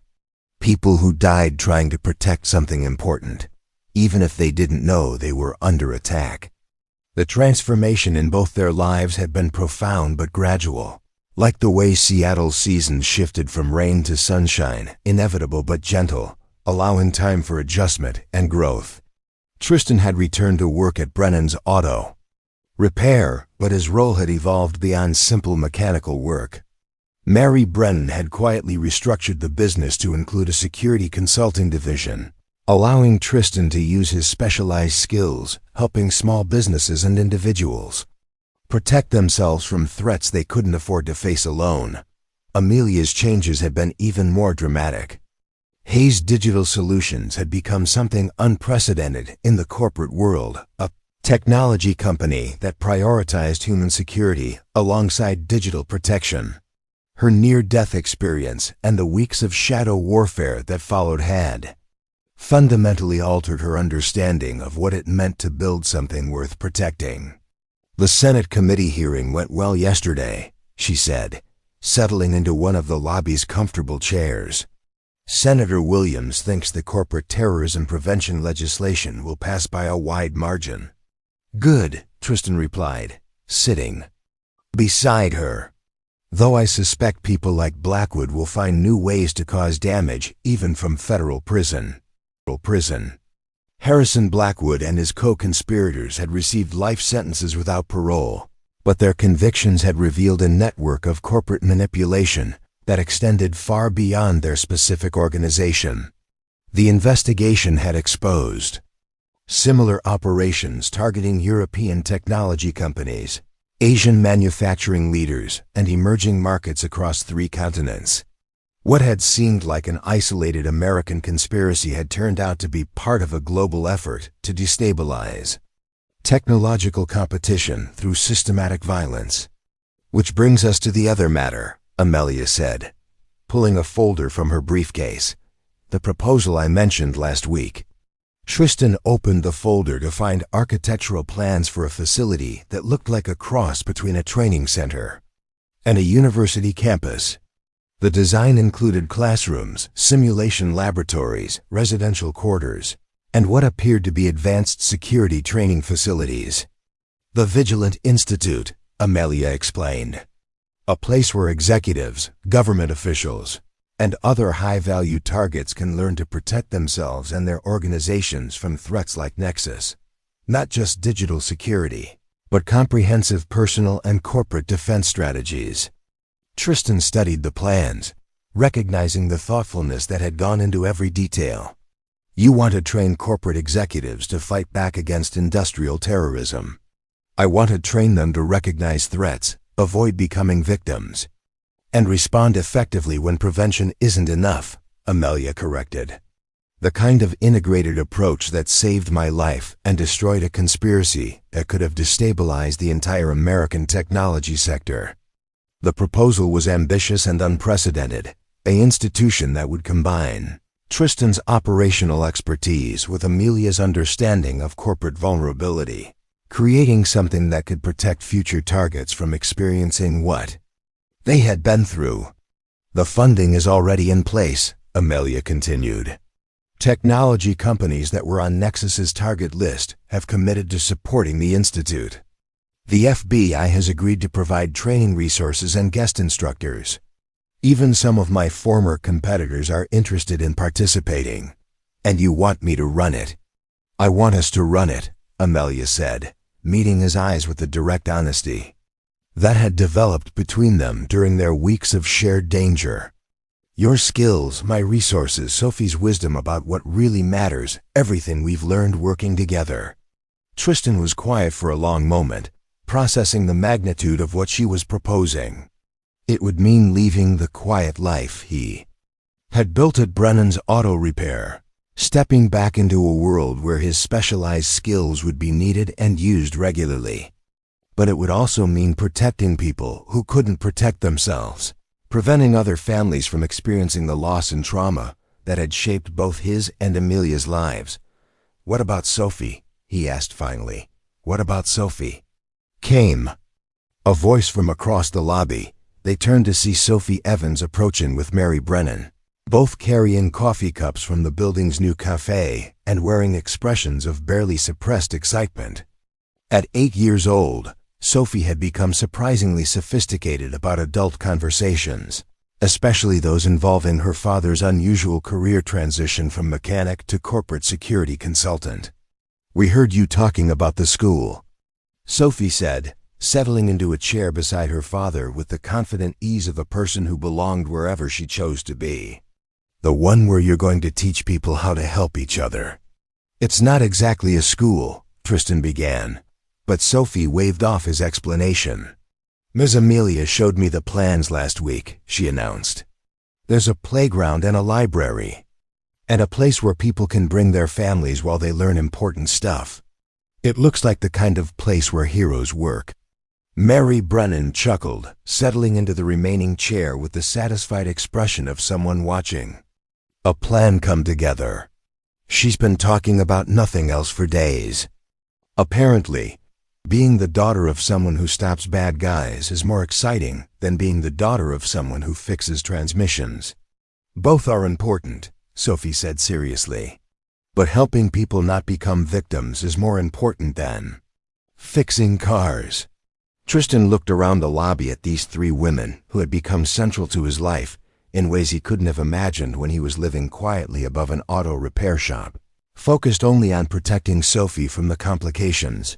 "People who died trying to protect something important, even if they didn't know they were under attack." The transformation in both their lives had been profound but gradual, like the way Seattle's seasons shifted from rain to sunshine, inevitable but gentle, allowing time for adjustment and growth. Tristan had returned to work at Brennan's Auto Repair, but his role had evolved beyond simple mechanical work. Mary Brennan had quietly restructured the business to include a security consulting division, allowing Tristan to use his specialized skills, helping small businesses and individuals protect themselves from threats they couldn't afford to face alone. Amelia's changes had been even more dramatic. Hayes Digital Solutions had become something unprecedented in the corporate world, a technology company that prioritized human security alongside digital protection. Her near-death experience and the weeks of shadow warfare that followed had fundamentally altered her understanding of what it meant to build something worth protecting. "The Senate committee hearing went well yesterday," she said, settling into one of the lobby's comfortable chairs. "Senator Williams thinks the corporate terrorism prevention legislation will pass by a wide margin." "Good," Tristan replied, sitting beside her. "Though I suspect people like Blackwood will find new ways to cause damage, even from federal prison." Harrison Blackwood and his co-conspirators had received life sentences without parole, but their convictions had revealed a network of corporate manipulation that extended far beyond their specific organization. The investigation had exposed similar operations targeting European technology companies, Asian manufacturing leaders, and emerging markets across 3 continents. What had seemed like an isolated American conspiracy had turned out to be part of a global effort to destabilize technological competition through systematic violence. "Which brings us to the other matter," Amelia said, pulling a folder from her briefcase. "The proposal I mentioned last week." Tristan opened the folder to find architectural plans for a facility that looked like a cross between a training center and a university campus. The design included classrooms, simulation laboratories, residential quarters, and what appeared to be advanced security training facilities. "The Vigilant Institute," Amelia explained. "A place where executives, government officials, and other high-value targets can learn to protect themselves and their organizations from threats like Nexus. Not just digital security, but comprehensive personal and corporate defense strategies." Tristan studied the plans, recognizing the thoughtfulness that had gone into every detail. "You want to train corporate executives to fight back against industrial terrorism. I want to train them to recognize threats, avoid becoming victims, and respond effectively when prevention isn't enough," Amelia corrected. "The kind of integrated approach that saved my life and destroyed a conspiracy that could have destabilized the entire American technology sector." The proposal was ambitious and unprecedented, an institution that would combine Tristan's operational expertise with Amelia's understanding of corporate vulnerability, creating something that could protect future targets from experiencing what they had been through. "The funding is already in place," Amelia continued. "Technology companies that were on Nexus's target list have committed to supporting the institute." The FBI has agreed to provide training resources and guest instructors. Even some of my former competitors are interested in participating. And you want me to run it? I want us to run it, Amelia said, meeting his eyes with the direct honesty that had developed between them during their weeks of shared danger. Your skills, my resources, Sophie's wisdom about what really matters, everything we've learned working together. Tristan was quiet for a long moment, processing the magnitude of what she was proposing. It would mean leaving the quiet life he had built at Brennan's Auto Repair, stepping back into a world where his specialized skills would be needed and used regularly. But it would also mean protecting people who couldn't protect themselves, preventing other families from experiencing the loss and trauma that had shaped both his and Amelia's lives. What about Sophie? He asked finally. What about Sophie? Came a voice from across the lobby. They turned to see Sophie Evans approaching with Mary Brennan, both carrying coffee cups from the building's new cafe and wearing expressions of barely suppressed excitement. At 8 years old, Sophie had become surprisingly sophisticated about adult conversations, especially those involving her father's unusual career transition from mechanic to corporate security consultant. We heard you talking about the school, Sophie said, settling into a chair beside her father with the confident ease of a person who belonged wherever she chose to be. The one where you're going to teach people how to help each other. It's not exactly a school, Tristan began, but Sophie waved off his explanation. Ms. Amelia showed me the plans last week, she announced. There's a playground and a library, and a place where people can bring their families while they learn important stuff. It looks like the kind of place where heroes work. Mary Brennan chuckled, settling into the remaining chair with the satisfied expression of someone watching a plan come together. She's been talking about nothing else for days. Apparently, being the daughter of someone who stops bad guys is more exciting than being the daughter of someone who fixes transmissions. Both are important, Sophie said seriously. But helping people not become victims is more important than fixing cars. Tristan looked around the lobby at these 3 women who had become central to his life in ways he couldn't have imagined when he was living quietly above an auto repair shop, focused only on protecting Sophie from the complications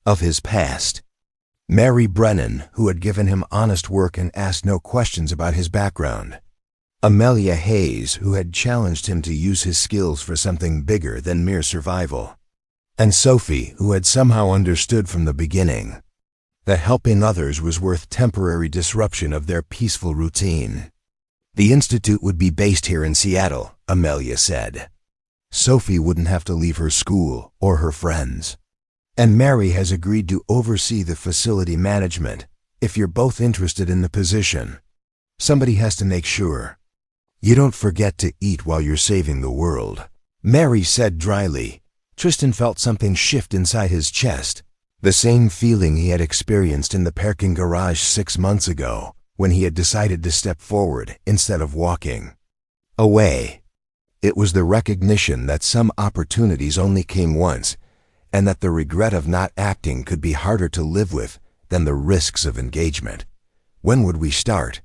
of his past. Mary Brennan, who had given him honest work and asked no questions about his background. Amelia Hayes, who had challenged him to use his skills for something bigger than mere survival. And Sophie, who had somehow understood from the beginning that helping others was worth temporary disruption of their peaceful routine. The institute would be based here in Seattle, Amelia said. Sophie wouldn't have to leave her school or her friends. And Mary has agreed to oversee the facility management if you're both interested in the position. Somebody has to make sure you don't forget to eat while you're saving the world, Mary said dryly. Tristan felt something shift inside his chest, the same feeling he had experienced in the parking garage 6 months ago when he had decided to step forward instead of walking away. It was the recognition that some opportunities only came once, and that the regret of not acting could be harder to live with than the risks of engagement. When would we start?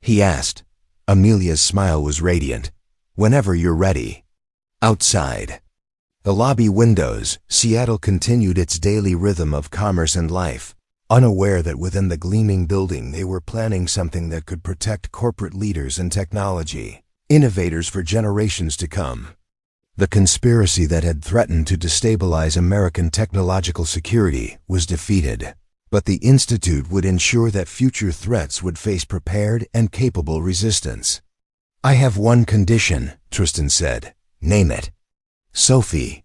He asked. Amelia's smile was radiant. Whenever you're ready. Outside the lobby windows, Seattle continued its daily rhythm of commerce and life, unaware that within the gleaming building they were planning something that could protect corporate leaders and technology innovators for generations to come. The conspiracy that had threatened to destabilize American technological security was defeated, but the Institute would ensure that future threats would face prepared and capable resistance. I have one condition, Tristan said. Name it. Sophie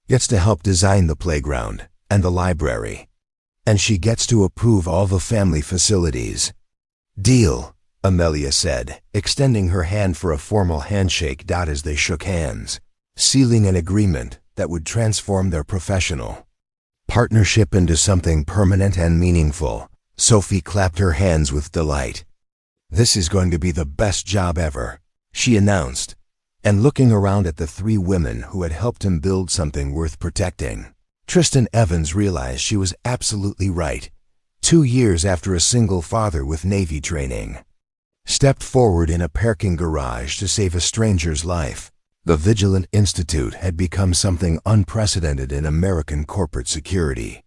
gets to help design the playground and the library, and she gets to approve all the family facilities. Deal, Amelia said, extending her hand for a formal handshake. As they shook hands, sealing an agreement that would transform their professional partnership into something permanent and meaningful. Sophie clapped her hands with delight. This is going to be the best job ever, she announced, and looking around at the 3 women who had helped him build something worth protecting, Tristan Evans realized she was absolutely right. 2 years after a single father with Navy training stepped forward in a parking garage to save a stranger's life, the Vigilant Institute had become something unprecedented in American corporate security.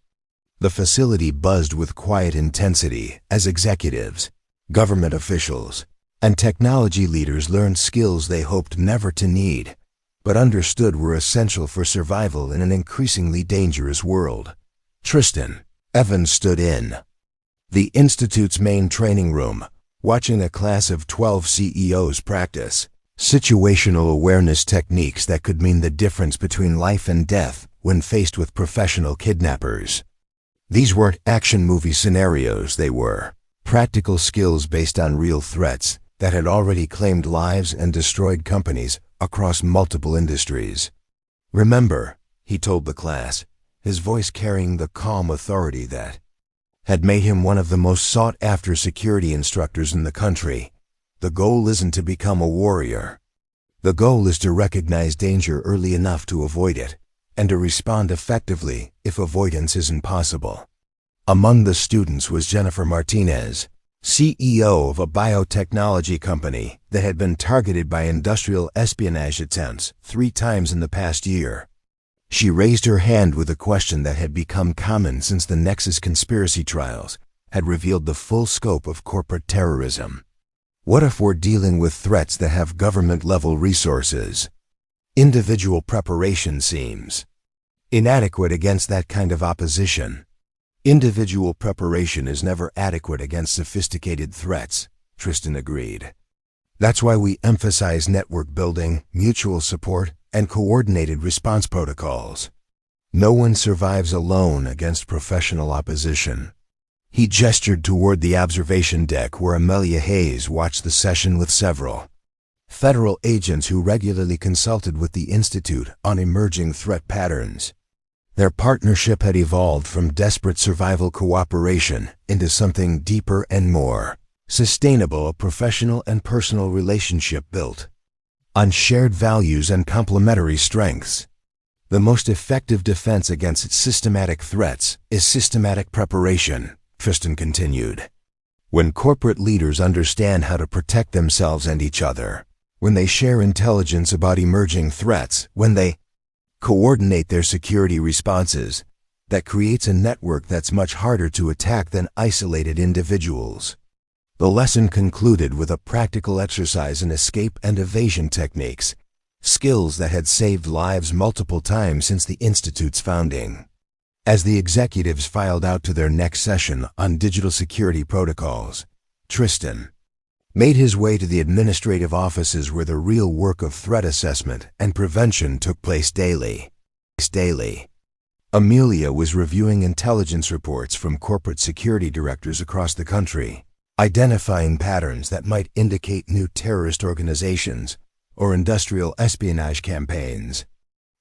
The facility buzzed with quiet intensity as executives, government officials, and technology leaders learned skills they hoped never to need, but understood were essential for survival in an increasingly dangerous world. Tristan Evans stood in the Institute's main training room, watching a class of 12 CEOs practice situational awareness techniques that could mean the difference between life and death when faced with professional kidnappers. These weren't action movie scenarios, they were practical skills based on real threats that had already claimed lives and destroyed companies across multiple industries. "Remember," he told the class, his voice carrying the calm authority that had made him one of the most sought-after security instructors in the country, "the goal isn't to become a warrior. The goal is to recognize danger early enough to avoid it, and to respond effectively if avoidance isn't possible." Among the students was Jennifer Martinez, CEO of a biotechnology company that had been targeted by industrial espionage attempts 3 times in the past year. She raised her hand with a question that had become common since the Nexus conspiracy trials had revealed the full scope of corporate terrorism. What if we're dealing with threats that have government-level resources? Individual preparation seems inadequate against that kind of opposition. Individual preparation is never adequate against sophisticated threats, Tristan agreed. That's why we emphasize network building, mutual support, and coordinated response protocols. No one survives alone against professional opposition. He gestured toward the observation deck where Amelia Hayes watched the session with several federal agents who regularly consulted with the Institute on emerging threat patterns. Their partnership had evolved from desperate survival cooperation into something deeper and more sustainable, a professional and personal relationship built on shared values and complementary strengths. The most effective defense against systematic threats is systematic preparation, Tristan continued. When corporate leaders understand how to protect themselves and each other, when they share intelligence about emerging threats, when they coordinate their security responses, that creates a network that's much harder to attack than isolated individuals. The lesson concluded with a practical exercise in escape and evasion techniques, skills that had saved lives multiple times since the Institute's founding. As the executives filed out to their next session on digital security protocols, Tristan made his way to the administrative offices where the real work of threat assessment and prevention took place daily. Amelia was reviewing intelligence reports from corporate security directors across the country, identifying patterns that might indicate new terrorist organizations or industrial espionage campaigns.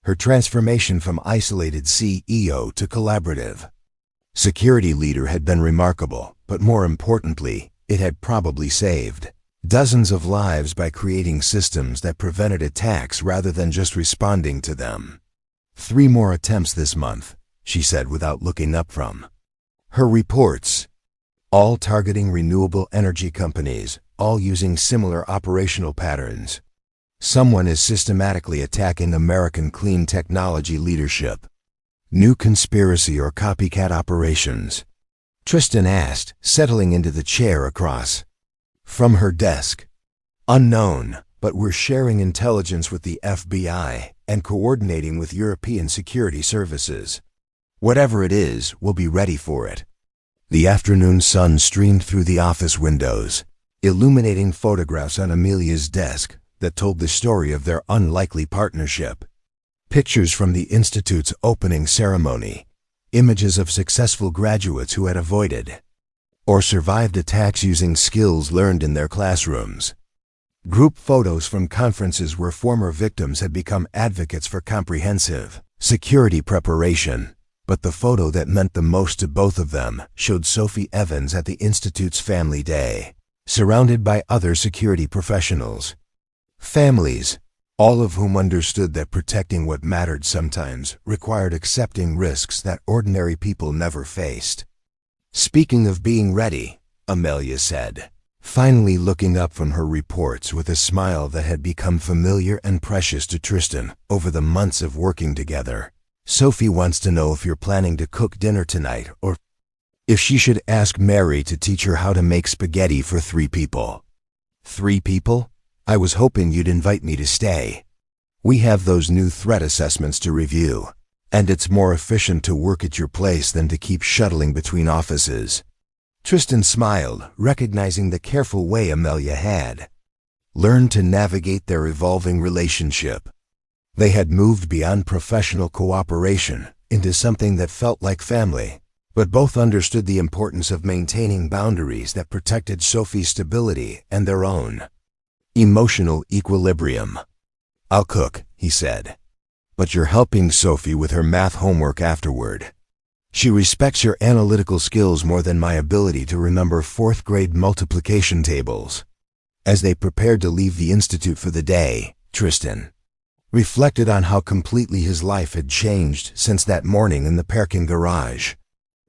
Her transformation from isolated CEO to collaborative security leader had been remarkable, but more importantly, it had probably saved dozens of lives by creating systems that prevented attacks rather than just responding to them. 3 more attempts this month, she said without looking up from her reports, all targeting renewable energy companies, all using similar operational patterns. Someone is systematically attacking American clean technology leadership. New conspiracy or copycat operations? Tristan asked, settling into the chair across from her desk. Unknown, but we're sharing intelligence with the FBI and coordinating with European security services. Whatever it is, we'll be ready for it. The afternoon sun streamed through the office windows, illuminating photographs on Amelia's desk that told the story of their unlikely partnership. Pictures from the Institute's opening ceremony, images of successful graduates who had avoided or survived attacks using skills learned in their classrooms. Group photos from conferences where former victims had become advocates for comprehensive security preparation. But the photo that meant the most to both of them showed Sophie Evans at the Institute's Family Day, surrounded by other security professionals. Families, all of whom understood that protecting what mattered sometimes required accepting risks that ordinary people never faced. "Speaking of being ready," Amelia said, finally looking up from her reports with a smile that had become familiar and precious to Tristan over the months of working together. "Sophie wants to know if you're planning to cook dinner tonight or if she should ask Mary to teach her how to make spaghetti for 3 people. 3 people? I was hoping you'd invite me to stay. We have those new threat assessments to review, and it's more efficient to work at your place than to keep shuttling between offices." Tristan smiled, recognizing the careful way Amelia had learned to navigate their evolving relationship. They had moved beyond professional cooperation into something that felt like family, but both understood the importance of maintaining boundaries that protected Sophie's stability and their own. Emotional equilibrium. "I'll cook," he said, "but you're helping Sophie with her math homework afterward. She respects your analytical skills more than my ability to remember 4th grade multiplication tables." As they prepared to leave the institute for the day, Tristan reflected on how completely his life had changed since that morning in the parking garage.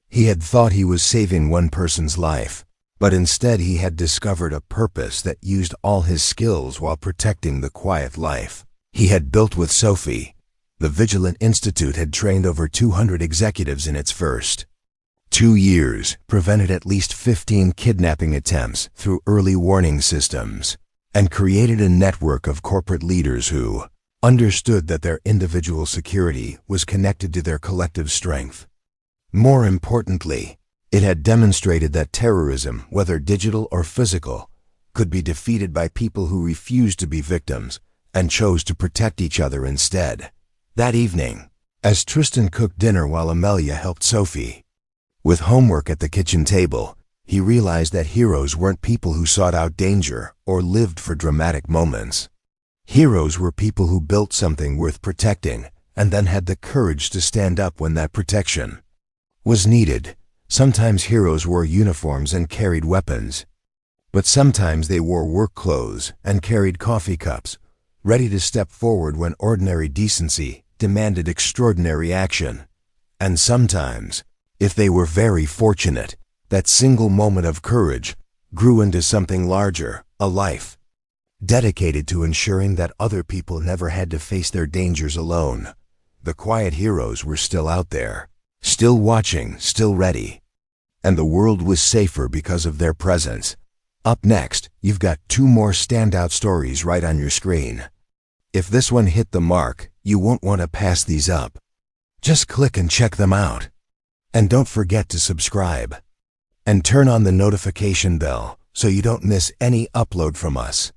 He had thought he was saving one person's life, but instead he had discovered a purpose that used all his skills while protecting the quiet life he had built with Sophie. The Vigilant Institute had trained over 200 executives in its first 2 years, prevented at least 15 kidnapping attempts through early warning systems, and created a network of corporate leaders who understood that their individual security was connected to their collective strength. More importantly, it had demonstrated that terrorism, whether digital or physical, could be defeated by people who refused to be victims and chose to protect each other instead. That evening, as Tristan cooked dinner while Amelia helped Sophie with homework at the kitchen table, he realized that heroes weren't people who sought out danger or lived for dramatic moments. Heroes were people who built something worth protecting and then had the courage to stand up when that protection was needed. Sometimes heroes wore uniforms and carried weapons, but sometimes they wore work clothes and carried coffee cups, ready to step forward when ordinary decency demanded extraordinary action. And sometimes, if they were very fortunate, that single moment of courage grew into something larger, a life dedicated to ensuring that other people never had to face their dangers alone. The quiet heroes were still out there, still watching, still ready. And the world was safer because of their presence. Up next, you've got 2 more standout stories right on your screen. If this one hit the mark, you won't want to pass these up. Just click and check them out. And don't forget to subscribe. And turn on the notification bell so you don't miss any upload from us.